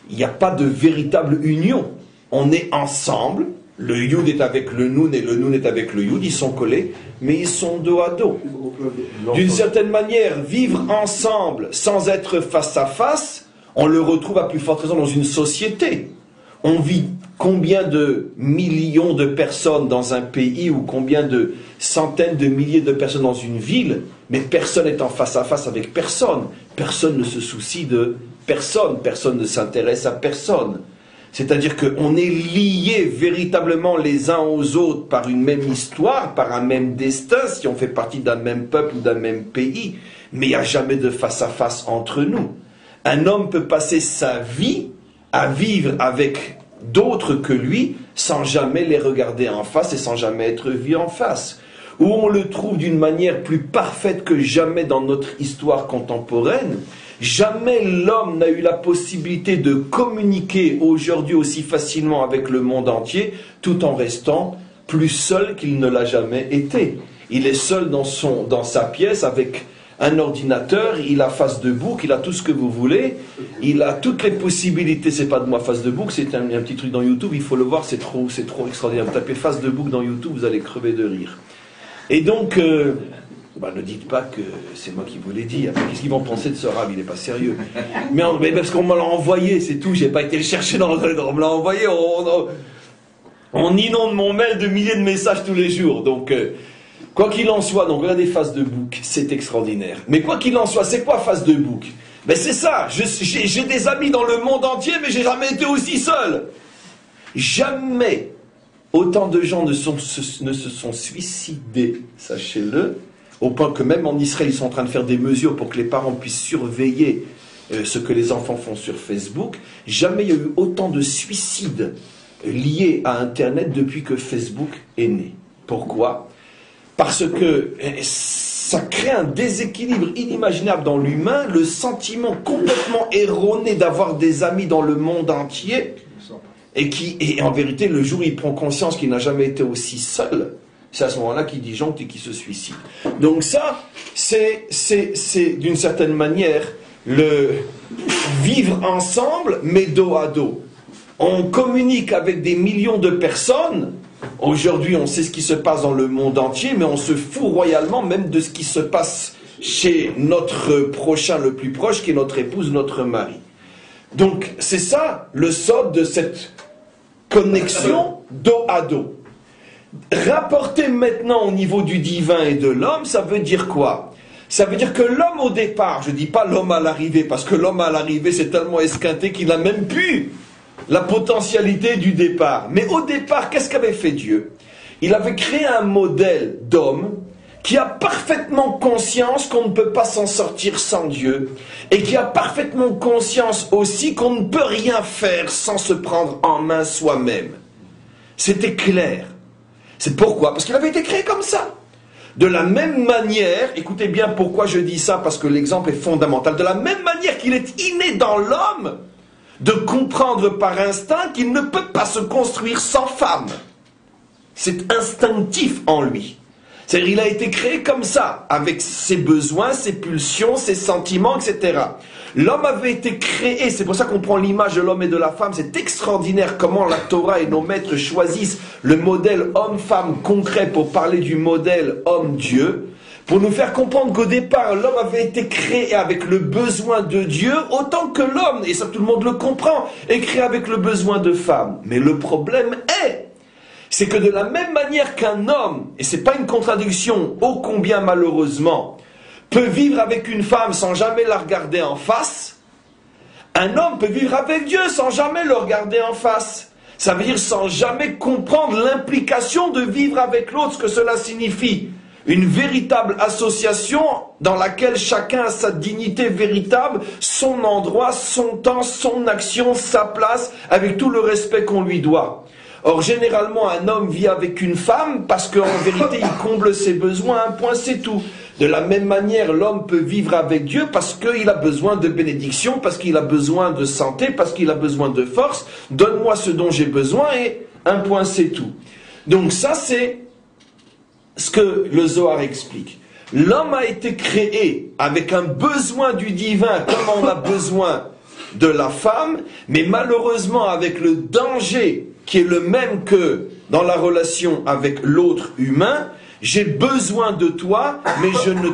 il n'y a pas de véritable union. On est ensemble, le Yud est avec le Noun et le Noun est avec le Yud, ils sont collés, mais ils sont dos à dos. D'une certaine manière, vivre ensemble sans être face à face, on le retrouve à plus forte raison dans une société. On vit combien de millions de personnes dans un pays ou combien de centaines de milliers de personnes dans une ville, mais personne n'est en face à face avec personne. Personne ne se soucie de personne, personne ne s'intéresse à personne. C'est-à-dire qu'on est liés véritablement les uns aux autres par une même histoire, par un même destin, si on fait partie d'un même peuple ou d'un même pays, mais il n'y a jamais de face à face entre nous. Un homme peut passer sa vie à vivre avec d'autres que lui, sans jamais les regarder en face et sans jamais être vu en face. Où on le trouve d'une manière plus parfaite que jamais dans notre histoire contemporaine. Jamais l'homme n'a eu la possibilité de communiquer aujourd'hui aussi facilement avec le monde entier, tout en restant plus seul qu'il ne l'a jamais été. Il est seul dans sa pièce avec un ordinateur, il a Facebook, il a tout ce que vous voulez, il a toutes les possibilités. C'est pas de moi Facebook, c'est un petit truc dans YouTube, il faut le voir, c'est trop extraordinaire. Vous tapez Facebook dans YouTube, vous allez crever de rire. Et donc, ne dites pas que c'est moi qui vous l'ai dit. Qu'est-ce qu'ils vont penser de ce rab? Il n'est pas sérieux. Mais parce qu'on me l'a envoyé, c'est tout. J'ai pas été le chercher on me l'a envoyé. On inonde mon mail de milliers de messages tous les jours. Donc, quoi qu'il en soit, donc regardez Facebook, c'est extraordinaire. Mais quoi qu'il en soit, c'est quoi Facebook? C'est ça. J'ai des amis dans le monde entier, mais j'ai jamais été aussi seul. Jamais autant de gens ne se sont suicidés, sachez-le, au point que même en Israël, ils sont en train de faire des mesures pour que les parents puissent surveiller ce que les enfants font sur Facebook. Jamais il y a eu autant de suicides liés à Internet depuis que Facebook est né. Pourquoi? Parce que ça crée un déséquilibre inimaginable dans l'humain, le sentiment complètement erroné d'avoir des amis dans le monde entier, et en vérité, le jour où il prend conscience qu'il n'a jamais été aussi seul, c'est à ce moment-là qu'il disjoncte et qu'il se suicide. Donc ça, c'est d'une certaine manière le vivre ensemble, mais dos à dos. On communique avec des millions de personnes. Aujourd'hui, on sait ce qui se passe dans le monde entier, mais on se fout royalement même de ce qui se passe chez notre prochain le plus proche, qui est notre épouse, notre mari. Donc, c'est ça le sort de cette connexion dos à dos. Rapporter maintenant au niveau du divin et de l'homme, ça veut dire quoi? Ça veut dire que l'homme au départ, je ne dis pas l'homme à l'arrivée, parce que l'homme à l'arrivée c'est tellement esquinté qu'il n'a même plus la potentialité du départ. Mais au départ, qu'est-ce qu'avait fait Dieu? Il avait créé un modèle d'homme qui a parfaitement conscience qu'on ne peut pas s'en sortir sans Dieu, et qui a parfaitement conscience aussi qu'on ne peut rien faire sans se prendre en main soi-même. C'était clair. C'est pourquoi? Parce qu'il avait été créé comme ça. De la même manière, écoutez bien pourquoi je dis ça, parce que l'exemple est fondamental, de la même manière qu'il est inné dans l'homme de comprendre par instinct qu'il ne peut pas se construire sans femme. C'est instinctif en lui. C'est-à-dire qu'il a été créé comme ça, avec ses besoins, ses pulsions, ses sentiments, etc. L'homme avait été créé, c'est pour ça qu'on prend l'image de l'homme et de la femme. C'est extraordinaire comment la Torah et nos maîtres choisissent le modèle homme-femme concret pour parler du modèle homme-Dieu, pour nous faire comprendre qu'au départ, l'homme avait été créé avec le besoin de Dieu, autant que l'homme, et ça tout le monde le comprend, est créé avec le besoin de femme. Mais le problème c'est que de la même manière qu'un homme, et c'est pas une contradiction, ô combien malheureusement, peut vivre avec une femme sans jamais la regarder en face, un homme peut vivre avec Dieu sans jamais le regarder en face. Ça veut dire sans jamais comprendre l'implication de vivre avec l'autre, ce que cela signifie. Une véritable association dans laquelle chacun a sa dignité véritable, son endroit, son temps, son action, sa place, avec tout le respect qu'on lui doit. Or, généralement, un homme vit avec une femme parce qu'en vérité, il comble ses besoins, un point, c'est tout. De la même manière, l'homme peut vivre avec Dieu parce qu'il a besoin de bénédiction, parce qu'il a besoin de santé, parce qu'il a besoin de force. Donne-moi ce dont j'ai besoin et un point, c'est tout. Donc ça, c'est ce que le Zohar explique. L'homme a été créé avec un besoin du divin comme on a besoin de la femme, mais malheureusement avec le danger qui est le même que dans la relation avec l'autre humain, j'ai besoin de toi, mais je ne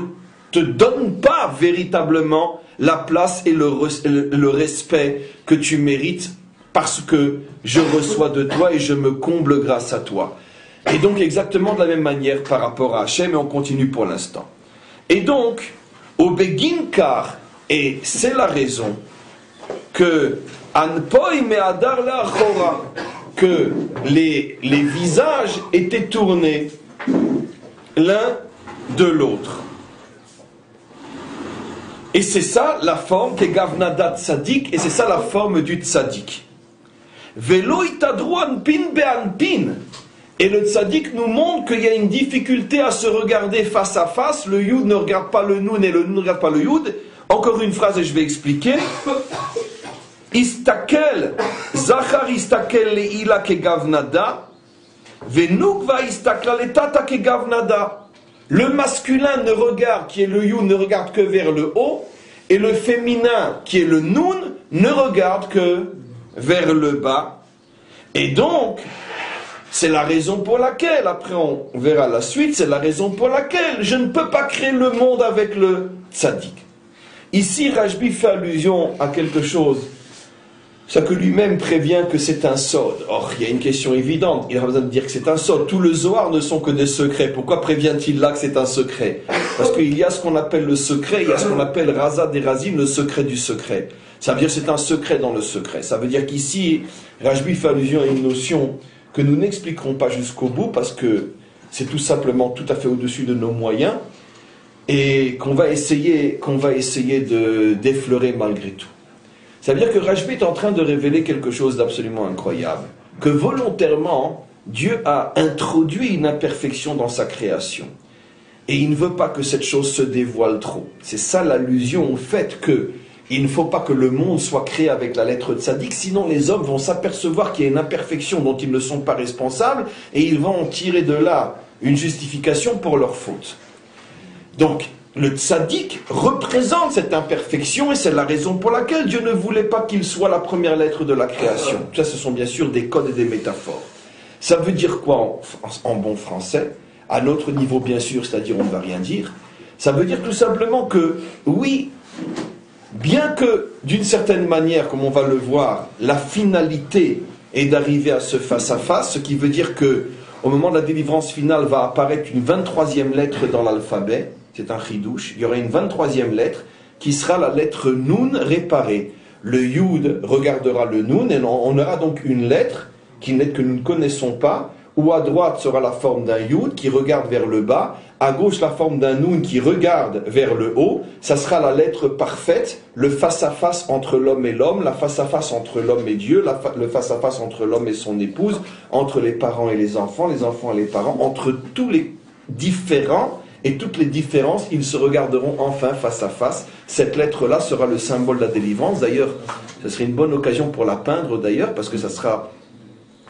te donne pas véritablement la place et le respect que tu mérites parce que je reçois de toi et je me comble grâce à toi. Et donc exactement de la même manière par rapport à Hachem, et on continue pour l'instant. Et donc, au Beginkar, et c'est la raison que Anpoi Me'adar La'achora, que les visages étaient tournés l'un de l'autre. Et c'est ça la forme qui est Gavnada Tzadik, et c'est ça la forme du Tzadik. Velo itadru anpin be'anpin. Et le Tzadik nous montre qu'il y a une difficulté à se regarder face à face. Le Yud ne regarde pas le Nun et le Nun ne regarde pas le Yud. Encore une phrase et je vais expliquer. Istakel, Zachar istakel leila ke gavnada, venukva istakla letata ke gavnada. Le masculin ne regarde, qui est le Yud, ne regarde que vers le haut, et le féminin, qui est le Nun, ne regarde que vers le bas. Et donc, c'est la raison pour laquelle, après on verra la suite, c'est la raison pour laquelle je ne peux pas créer le monde avec le tzaddik. Ici, Rajbi fait allusion à quelque chose, c'est que lui-même prévient que c'est un sod. Or, il y a une question évidente, il n'a pas besoin de dire que c'est un sod. Tout le Zohar ne sont que des secrets. Pourquoi prévient-il là que c'est un secret? Parce qu'il y a ce qu'on appelle le secret, il y a ce qu'on appelle Raza des Razim, le secret du secret. Ça veut dire que c'est un secret dans le secret. Ça veut dire qu'ici, Rajbi fait allusion à une notion que nous n'expliquerons pas jusqu'au bout, parce que c'est tout simplement tout à fait au-dessus de nos moyens, et qu'on va essayer d'effleurer malgré tout. Ça veut dire que Rajbi est en train de révéler quelque chose d'absolument incroyable, que volontairement, Dieu a introduit une imperfection dans sa création. Et il ne veut pas que cette chose se dévoile trop. C'est ça l'allusion au fait que il ne faut pas que le monde soit créé avec la lettre tzaddik, sinon les hommes vont s'apercevoir qu'il y a une imperfection dont ils ne sont pas responsables, et ils vont en tirer de là une justification pour leur faute. Donc, le tzaddik représente cette imperfection, et c'est la raison pour laquelle Dieu ne voulait pas qu'il soit la première lettre de la création. Ça, ce sont bien sûr des codes et des métaphores. Ça veut dire quoi en bon français? À notre niveau, bien sûr, c'est-à-dire on ne va rien dire. Ça veut dire tout simplement que, oui, bien que, d'une certaine manière, comme on va le voir, la finalité est d'arriver à ce face-à-face, ce qui veut dire que, au moment de la délivrance finale, va apparaître une 23e lettre dans l'alphabet, c'est un chidouche, il y aura une 23e lettre, qui sera la lettre Nun réparée. le Yud regardera le Nun, et on aura donc une lettre, qui est une lettre que nous ne connaissons pas, où à droite sera la forme d'un Yud qui regarde vers le bas, à gauche la forme d'un Nun qui regarde vers le haut. Ça sera la lettre parfaite, le face-à-face entre l'homme et l'homme, la face-à-face entre l'homme et Dieu, le face-à-face entre l'homme et son épouse, entre les parents et les enfants et les parents, entre tous les différents et toutes les différences, ils se regarderont enfin face à face. Cette lettre-là sera le symbole de la délivrance. D'ailleurs, ce serait une bonne occasion pour la peindre d'ailleurs, parce que ça sera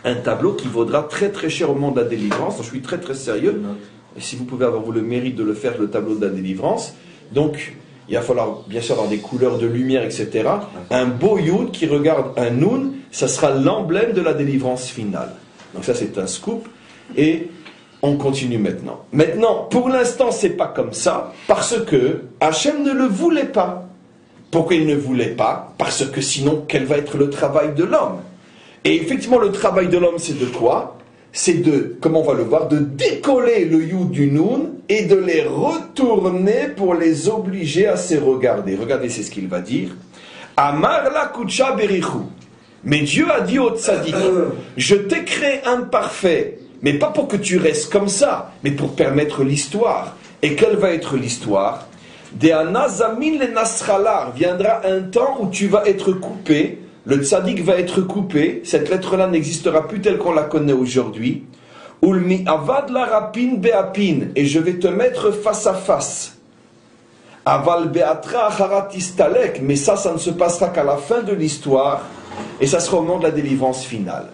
un tableau qui vaudra très très cher au moment de la délivrance. Donc, je suis très très sérieux. Et si vous pouvez avoir vous le mérite de le faire, le tableau de la délivrance. Donc, il va falloir bien sûr avoir des couleurs de lumière, etc. Un beau Yud qui regarde un Nun, ça sera l'emblème de la délivrance finale. Donc ça c'est un scoop. Et on continue maintenant. Maintenant, pour l'instant, c'est pas comme ça, parce que Hachem ne le voulait pas. Pourquoi il ne voulait pas? Parce que sinon, quel va être le travail de l'homme? Et effectivement, le travail de l'homme, c'est de quoi? C'est de, comme on va le voir, de décoller le Yud du Nun et de les retourner pour les obliger à se regarder. Regardez, c'est ce qu'il va dire. Amar la kucha berichu. Mais Dieu a dit au tzaddik, je t'ai créé imparfait, mais pas pour que tu restes comme ça, mais pour permettre l'histoire. Et quelle va être l'histoire? De anazamin le nasralar, viendra un temps où tu vas être coupé, le tzaddik va être coupé, cette lettre-là n'existera plus telle qu'on la connaît aujourd'hui. Ulmi avad la rapin beapin, et je vais te mettre face à face. Aval beatra haratistalek, mais ça ne se passera qu'à la fin de l'histoire, et ça sera au moment de la délivrance finale.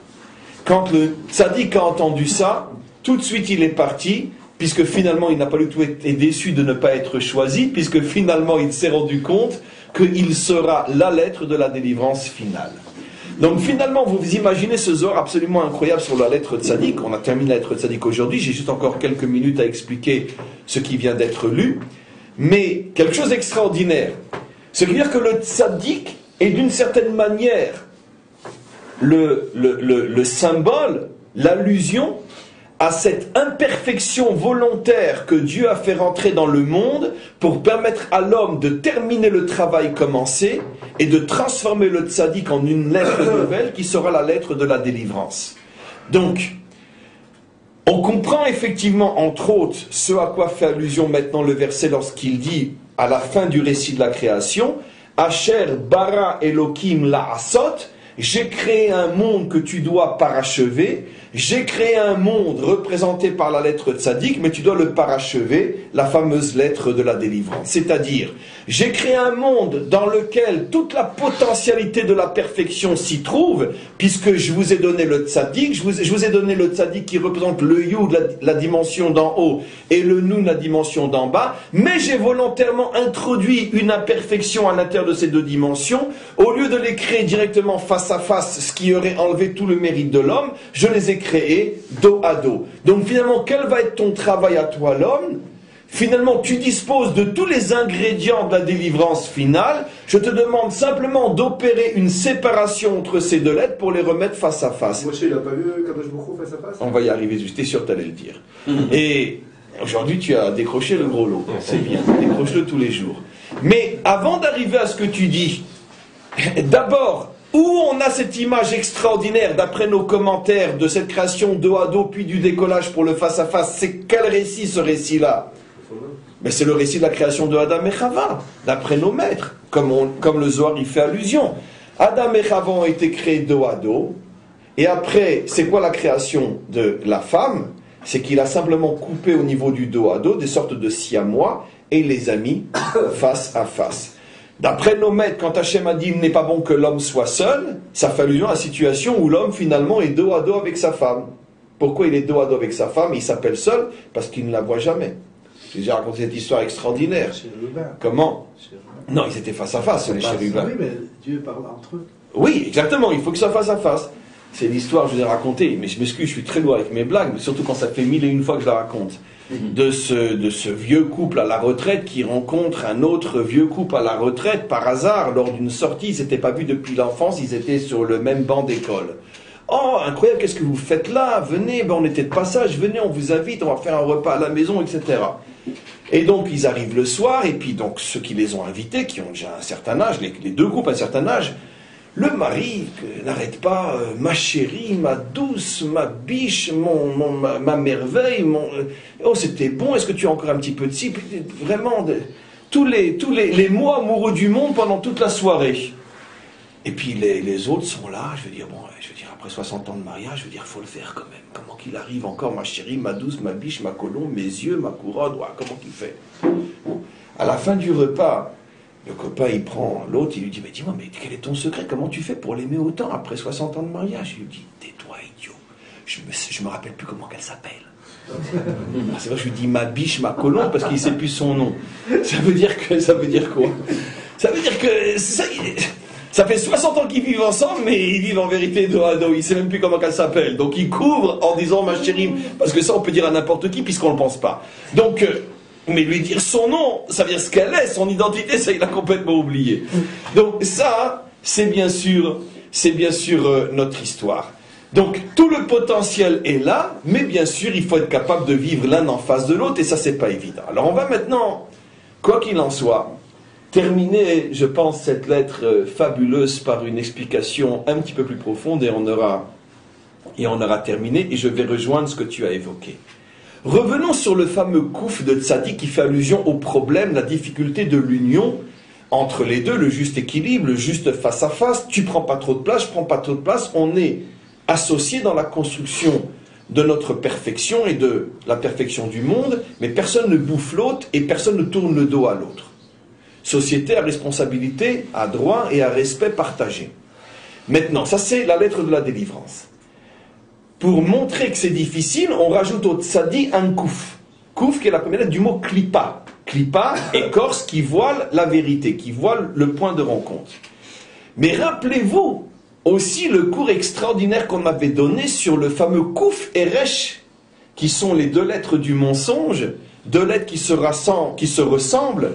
Quand le tzaddik a entendu ça, tout de suite il est parti, puisque finalement il n'a pas du tout été déçu de ne pas être choisi, puisque finalement il s'est rendu compte qu'il sera la lettre de la délivrance finale. Donc finalement, vous imaginez ce Zohar absolument incroyable sur la lettre tzaddik. On a terminé la lettre tzaddik aujourd'hui, j'ai juste encore quelques minutes à expliquer ce qui vient d'être lu. Mais quelque chose d'extraordinaire, ce qui veut dire que le tzaddik est d'une certaine manière le symbole, l'allusion à cette imperfection volontaire que Dieu a fait rentrer dans le monde pour permettre à l'homme de terminer le travail commencé et de transformer le tzaddik en une lettre nouvelle qui sera la lettre de la délivrance. Donc, on comprend effectivement, entre autres, ce à quoi fait allusion maintenant le verset lorsqu'il dit, à la fin du récit de la création, « Asher bara Elohim la'asot » j'ai créé un monde que tu dois parachever, j'ai créé un monde représenté par la lettre tzaddik, mais tu dois le parachever, la fameuse lettre de la délivrance. C'est-à-dire, j'ai créé un monde dans lequel toute la potentialité de la perfection s'y trouve, puisque je vous ai donné le tzaddik, je vous ai donné le tzaddik qui représente le yud, la dimension d'en haut, et le nun, la dimension d'en bas, mais j'ai volontairement introduit une imperfection à l'intérieur de ces deux dimensions, au lieu de les créer directement face à face, ce qui aurait enlevé tout le mérite de l'homme, je les ai créés dos à dos. Donc finalement, quel va être ton travail à toi l'homme? Finalement, tu disposes de tous les ingrédients de la délivrance finale. Je te demande simplement d'opérer une séparation entre ces deux lettres pour les remettre face à face. Moshe, il n'a pas vu Kadosh Baruch Hu face à face? On va y arriver, j'étais sûr que tu allais le dire. Et aujourd'hui, tu as décroché le gros lot. C'est bien, décroche-le tous les jours. Mais avant d'arriver à ce que tu dis, d'abord, où on a cette image extraordinaire, d'après nos commentaires, de cette création dos à dos, puis du décollage pour le face-à-face, c'est quel récit, ce récit-là? Mais c'est le récit de la création de Adam et Chava, d'après nos maîtres, comme le Zohar y fait allusion. Adam et Chava ont été créés dos à dos, et après, c'est quoi la création de la femme? C'est qu'il a simplement coupé au niveau du dos à dos des sortes de siamois, et les a mis face à face. D'après nos maîtres, quand Hachem a dit il n'est pas bon que l'homme soit seul, ça fait allusion à la situation où l'homme finalement est dos à dos avec sa femme. Pourquoi il est dos à dos avec sa femme? Il s'appelle seul parce qu'il ne la voit jamais. J'ai déjà raconté cette histoire extraordinaire. Comment? Non, ils étaient face à face, les chérubins. Oui, mais Dieu parle entre eux. Oui, exactement, il faut que ça face à face. C'est l'histoire, je vous ai racontée, mais je m'excuse, je suis très loin avec mes blagues, surtout quand ça fait 1001 fois que je la raconte. De ce vieux couple à la retraite qui rencontre un autre vieux couple à la retraite par hasard lors d'une sortie. Ils ne s'étaient pas vus depuis l'enfance, ils étaient sur le même banc d'école. Oh, incroyable, qu'est-ce que vous faites là? Venez, on était de passage, venez, on vous invite, on va faire un repas à la maison, etc. Et donc ils arrivent le soir, et puis donc ceux qui les ont invités, qui ont déjà un certain âge, les deux groupes à un certain âge, le mari n'arrête pas, ma chérie, ma douce, ma biche, ma merveille, oh c'était bon, est-ce que tu as encore un petit peu de ci? Vraiment, tous les mots amoureux du monde pendant toute la soirée. Et puis les autres sont là, je veux dire, après 60 ans de mariage, je veux dire, il faut le faire quand même. Comment qu'il arrive encore, ma chérie, ma douce, ma biche, ma colombe, mes yeux, ma couronne, ouais, comment qu'il fait? À la fin du repas, le copain, il prend l'autre, il lui dit, mais dis-moi, mais quel est ton secret? Comment tu fais pour l'aimer autant après 60 ans de mariage? Il lui dit, tais-toi, idiot. Je me rappelle plus comment qu'elle s'appelle. C'est vrai que je lui dis ma biche, ma colombe, parce qu'il ne sait plus son nom. Ça veut dire quoi? Ça veut dire que ça fait 60 ans qu'ils vivent ensemble, mais ils vivent en vérité dos à dos. Il ne sait même plus comment qu'elle s'appelle. Donc il couvre en disant ma chérie, parce que ça on peut dire à n'importe qui puisqu'on ne le pense pas. Donc, mais lui dire son nom, ça veut dire ce qu'elle est, son identité, ça il a complètement oublié. Donc ça, c'est bien sûr notre histoire. Donc tout le potentiel est là, mais bien sûr il faut être capable de vivre l'un en face de l'autre, et ça c'est pas évident. Alors on va maintenant, quoi qu'il en soit, terminer, je pense, cette lettre fabuleuse par une explication un petit peu plus profonde, et on aura terminé, et je vais rejoindre ce que tu as évoqué. Revenons sur le fameux kouf de Tzadik qui fait allusion au problème, la difficulté de l'union entre les deux, le juste équilibre, le juste face à face. Tu prends pas trop de place, je prends pas trop de place, on est associés dans la construction de notre perfection et de la perfection du monde, mais personne ne bouffe l'autre et personne ne tourne le dos à l'autre. Société à responsabilité, à droit et à respect partagé. Maintenant, ça c'est la lettre de la délivrance. Pour montrer que c'est difficile, on rajoute au tzadi un kouf. Kouf qui est la première lettre du mot klipa. Klipa, écorce qui voile la vérité, qui voile le point de rencontre. Mais rappelez-vous aussi le cours extraordinaire qu'on avait donné sur le fameux kouf et resh, qui sont les deux lettres du mensonge, deux lettres qui se ressemblent,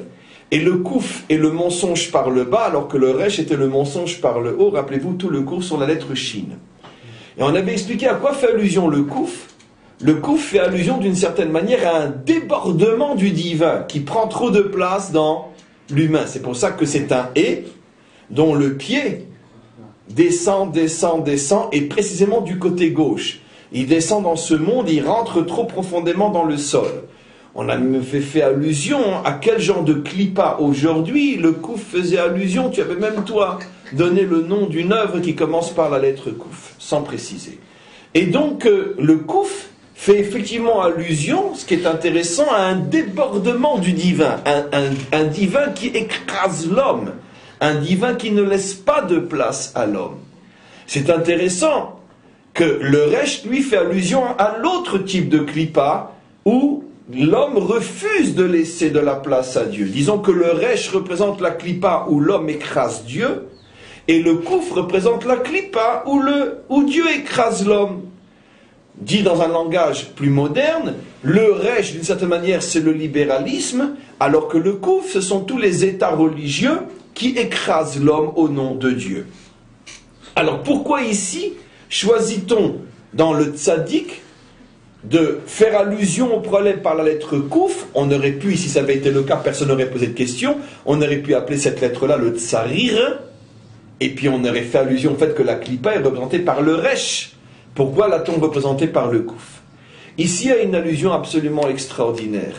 et le kouf est le mensonge par le bas, alors que le resh était le mensonge par le haut. Rappelez-vous tout le cours sur la lettre shin. Et on avait expliqué à quoi fait allusion le kouf. Le kouf fait allusion d'une certaine manière à un débordement du divin qui prend trop de place dans l'humain. C'est pour ça que c'est un et dont le pied descend, et précisément du côté gauche. Il descend dans ce monde, il rentre trop profondément dans le sol. On a même fait allusion à quel genre de klipa aujourd'hui. Le kouf faisait allusion, tu avais même toi donné le nom d'une œuvre qui commence par la lettre kouf, sans préciser. Et donc le kouf fait effectivement allusion, ce qui est intéressant, à un débordement du divin, un divin qui écrase l'homme, un divin qui ne laisse pas de place à l'homme. C'est intéressant que le resh, lui, fait allusion à l'autre type de klipa, où l'homme refuse de laisser de la place à Dieu. Disons que le resh représente la klipa où l'homme écrase Dieu, et le kouf représente la klipa où Dieu écrase l'homme. Dit dans un langage plus moderne, le resh, d'une certaine manière, c'est le libéralisme, alors que le kouf, ce sont tous les états religieux qui écrasent l'homme au nom de Dieu. Alors pourquoi ici choisit-on dans le tzaddik de faire allusion au problème par la lettre kouf? On aurait pu, si ça avait été le cas, personne n'aurait posé de question, on aurait pu appeler cette lettre-là le tsarir, et puis on aurait fait allusion au fait que la klipa est représentée par le resh. Pourquoi l'a-t-on représentée par le kouf? Ici, il y a une allusion absolument extraordinaire,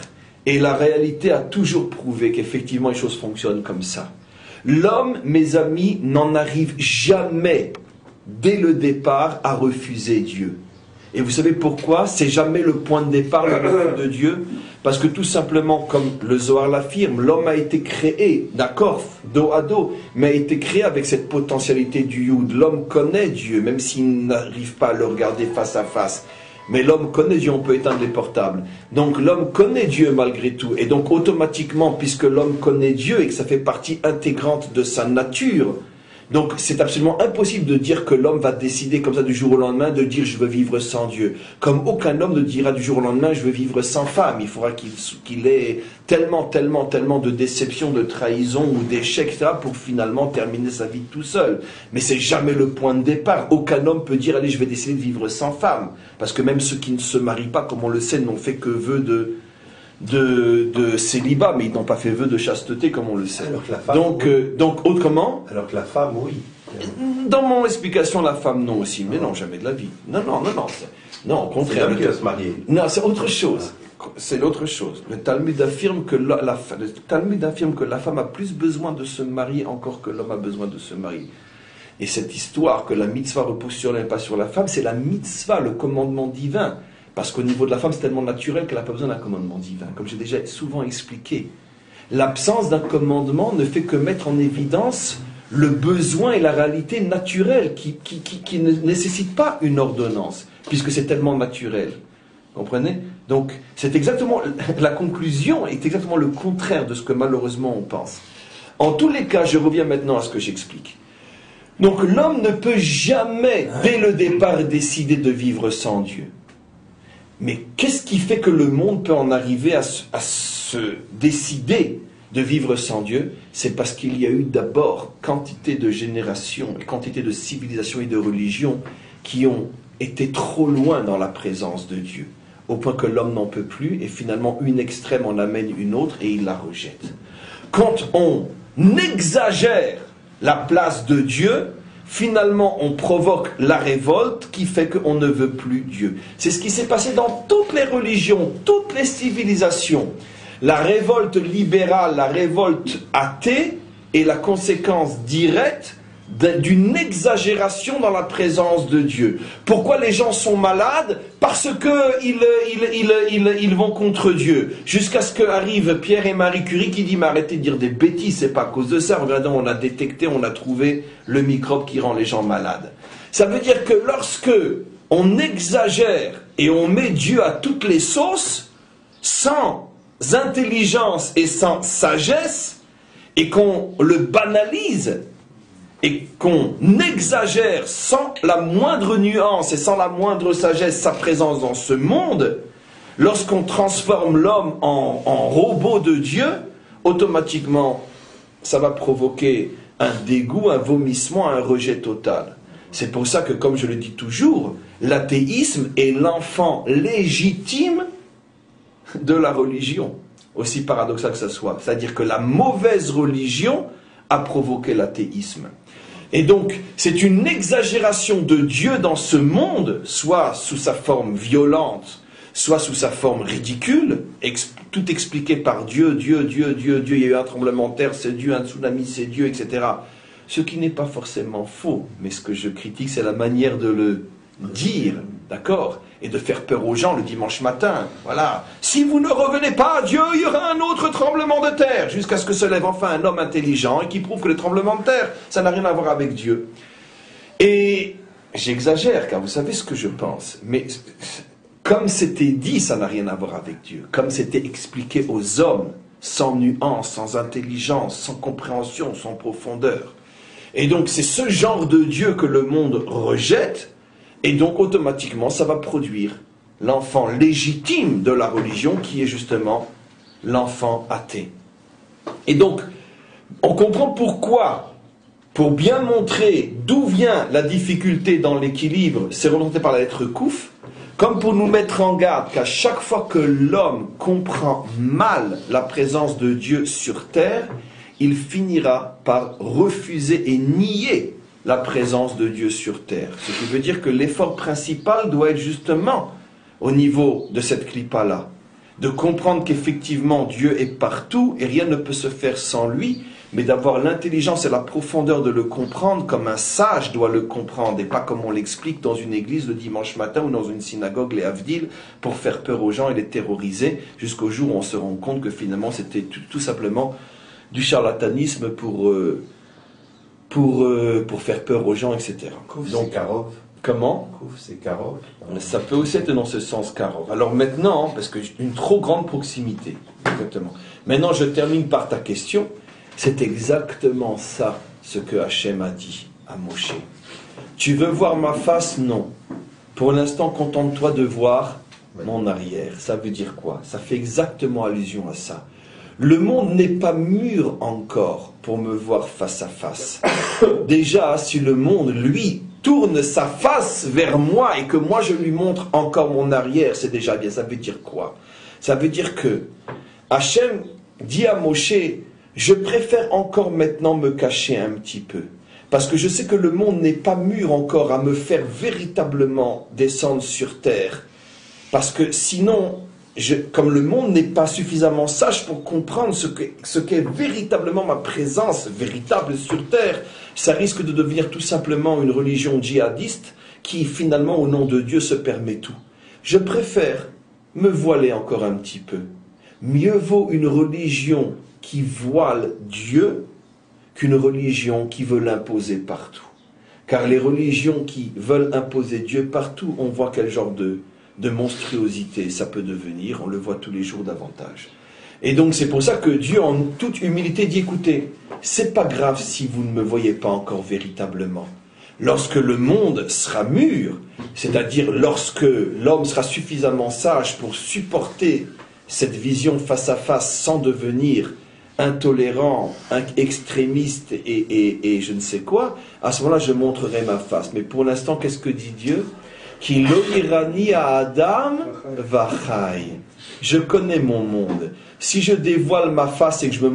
et la réalité a toujours prouvé qu'effectivement les choses fonctionnent comme ça. L'homme, mes amis, n'en arrive jamais, dès le départ, à refuser Dieu. Et vous savez pourquoi? C'est jamais le point de départ, le refus de Dieu. Parce que tout simplement, comme le Zohar l'affirme, l'homme a été créé, d'accord, dos à dos, mais a été créé avec cette potentialité du Yud. L'homme connaît Dieu, même s'il n'arrive pas à le regarder face à face. Mais l'homme connaît Dieu, on peut éteindre les portables. Donc l'homme connaît Dieu malgré tout. Et donc automatiquement, puisque l'homme connaît Dieu et que ça fait partie intégrante de sa nature, donc c'est absolument impossible de dire que l'homme va décider comme ça du jour au lendemain de dire je veux vivre sans Dieu. Comme aucun homme ne dira du jour au lendemain je veux vivre sans femme. Il faudra qu'il ait tellement de déception, de trahison ou d'échec, etc. pour finalement terminer sa vie tout seul. Mais c'est jamais le point de départ. Aucun homme peut dire allez je vais décider de vivre sans femme. Parce que même ceux qui ne se marient pas, comme on le sait, n'ont fait que vœu de célibat, mais ils n'ont pas fait vœu de chasteté, comme on le sait. Alors que la femme, Donc, oui. autrement, Alors que la femme, oui. dans mon explication, la femme, non aussi. Mais non, jamais de la vie. Non. Non, au C'est contraire. l'homme qui va se marier. Non, c'est autre chose. C'est autre chose. Le Talmud affirme que le Talmud affirme que la femme a plus besoin de se marier encore que l'homme a besoin de se marier. Et cette histoire que la mitzvah repose sur l'homme et pas sur la femme, c'est la mitzvah, le commandement divin. Parce qu'au niveau de la femme, c'est tellement naturel qu'elle n'a pas besoin d'un commandement divin. Comme j'ai déjà souvent expliqué, l'absence d'un commandement ne fait que mettre en évidence le besoin et la réalité naturelle qui ne nécessite pas une ordonnance, puisque c'est tellement naturel. Comprenez? Donc, c'est exactement, la conclusion est exactement le contraire de ce que malheureusement on pense. En tous les cas, je reviens maintenant à ce que j'explique. Donc, l'homme ne peut jamais, dès le départ, décider de vivre sans Dieu. Mais qu'est-ce qui fait que le monde peut en arriver à se décider de vivre sans Dieu? C'est parce qu'il y a eu d'abord quantité de générations, quantité de civilisations et de religions qui ont été trop loin dans la présence de Dieu, au point que l'homme n'en peut plus, et finalement une extrême en amène une autre, et il la rejette. Quand on exagère la place de Dieu, finalement on provoque la révolte qui fait qu'on ne veut plus Dieu. C'est ce qui s'est passé dans toutes les religions, toutes les civilisations. La révolte libérale, la révolte athée est la conséquence directe d'une exagération dans la présence de Dieu. Pourquoi les gens sont malades? Parce que ils vont contre Dieu. Jusqu'à ce qu'arrivent Pierre et Marie Curie qui disent mais arrêtez de dire des bêtises, c'est pas à cause de ça. Regardez, on a détecté, on a trouvé le microbe qui rend les gens malades. Ça veut dire que lorsque on exagère et on met Dieu à toutes les sauces, sans intelligence et sans sagesse, et qu'on le banalise, et qu'on exagère sans la moindre nuance et sans la moindre sagesse sa présence dans ce monde, lorsqu'on transforme l'homme en robot de Dieu, automatiquement, ça va provoquer un dégoût, un vomissement, un rejet total. C'est pour ça que, comme je le dis toujours, l'athéisme est l'enfant légitime de la religion, aussi paradoxal que ça soit. C'est-à-dire que la mauvaise religion a provoqué l'athéisme. Et donc, c'est une exagération de Dieu dans ce monde, soit sous sa forme violente, soit sous sa forme ridicule, tout expliqué par Dieu, Dieu, il y a eu un tremblement de terre, c'est Dieu, un tsunami, c'est Dieu, etc. Ce qui n'est pas forcément faux, mais ce que je critique, c'est la manière de le dire, d'accord? Et de faire peur aux gens le dimanche matin. Voilà. Si vous ne revenez pas à Dieu, il y aura un autre tremblement de terre, jusqu'à ce que se lève enfin un homme intelligent et qui prouve que le tremblement de terre, ça n'a rien à voir avec Dieu. Et j'exagère, car vous savez ce que je pense. Mais comme c'était dit, ça n'a rien à voir avec Dieu. Comme c'était expliqué aux hommes, sans nuance, sans intelligence, sans compréhension, sans profondeur. Et donc c'est ce genre de Dieu que le monde rejette. Et donc, automatiquement, ça va produire l'enfant légitime de la religion, qui est justement l'enfant athée. Et donc, on comprend pourquoi, pour bien montrer d'où vient la difficulté dans l'équilibre, c'est représenté par la lettre Kouf, comme pour nous mettre en garde qu'à chaque fois que l'homme comprend mal la présence de Dieu sur terre, il finira par refuser et nier la présence de Dieu sur terre. Ce qui veut dire que l'effort principal doit être justement au niveau de cette clipa-là, de comprendre qu'effectivement Dieu est partout et rien ne peut se faire sans lui, mais d'avoir l'intelligence et la profondeur de le comprendre comme un sage doit le comprendre, et pas comme on l'explique dans une église le dimanche matin ou dans une synagogue, les Havdil, pour faire peur aux gens et les terroriser, jusqu'au jour où on se rend compte que finalement c'était tout simplement du charlatanisme pour faire peur aux gens, etc. Kouf, donc, c'est Karov. Comment? Kouf, c'est Karov. Ça peut aussi être dans ce sens, Karov. Alors maintenant, parce que une trop grande proximité, exactement. Maintenant, je termine par ta question. C'est exactement ça, ce que Hachem a dit à Moshe. Tu veux voir ma face? Non. Pour l'instant, contente-toi de voir mon arrière. Ça veut dire quoi? Ça fait exactement allusion à ça. Le monde n'est pas mûr encore pour me voir face à face. Déjà, si le monde, lui, tourne sa face vers moi et que moi je lui montre encore mon arrière, c'est déjà bien. Ça veut dire quoi? Ça veut dire que Hachem dit à Moshe, je préfère encore maintenant me cacher un petit peu. Parce que je sais que le monde n'est pas mûr encore à me faire véritablement descendre sur terre. Parce que sinon, comme le monde n'est pas suffisamment sage pour comprendre ce qu'est véritablement ma présence véritable sur terre, ça risque de devenir tout simplement une religion djihadiste qui finalement au nom de Dieu se permet tout. Je préfère me voiler encore un petit peu. Mieux vaut une religion qui voile Dieu qu'une religion qui veut l'imposer partout. Car les religions qui veulent imposer Dieu partout, on voit quel genre de monstruosité ça peut devenir, on le voit tous les jours davantage. Et donc c'est pour ça que Dieu en toute humilité dit, écoutez, c'est pas grave si vous ne me voyez pas encore véritablement. Lorsque le monde sera mûr, c'est-à-dire lorsque l'homme sera suffisamment sage pour supporter cette vision face à face sans devenir intolérant, extrémiste et je ne sais quoi, à ce moment-là je montrerai ma face. Mais pour l'instant, qu'est-ce que dit Dieu ? Ki lo irani à Adam vachai. Je connais mon monde. Si je dévoile ma face et que je me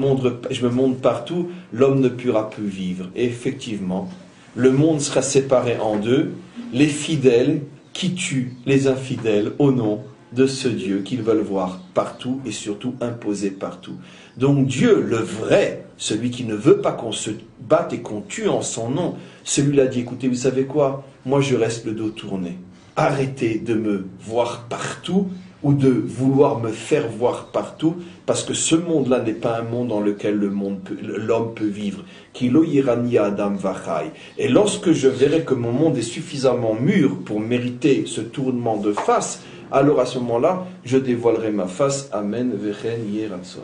montre partout, l'homme ne pourra plus vivre. Et effectivement, le monde sera séparé en deux, les fidèles qui tuent les infidèles au nom de ce Dieu qu'ils veulent voir partout et surtout imposer partout. Donc Dieu, le vrai, celui qui ne veut pas qu'on se batte et qu'on tue en son nom, celui-là dit, écoutez, vous savez quoi ? Moi je reste le dos tourné. Arrêtez de me voir partout ou de vouloir me faire voir partout, parce que ce monde-là n'est pas un monde dans lequel l'homme peut vivre. Kilo irani Adam vachai. Et lorsque je verrai que mon monde est suffisamment mûr pour mériter ce tournement de face, alors à ce moment-là, je dévoilerai ma face. Amen. Vechen Yeh Ratzon.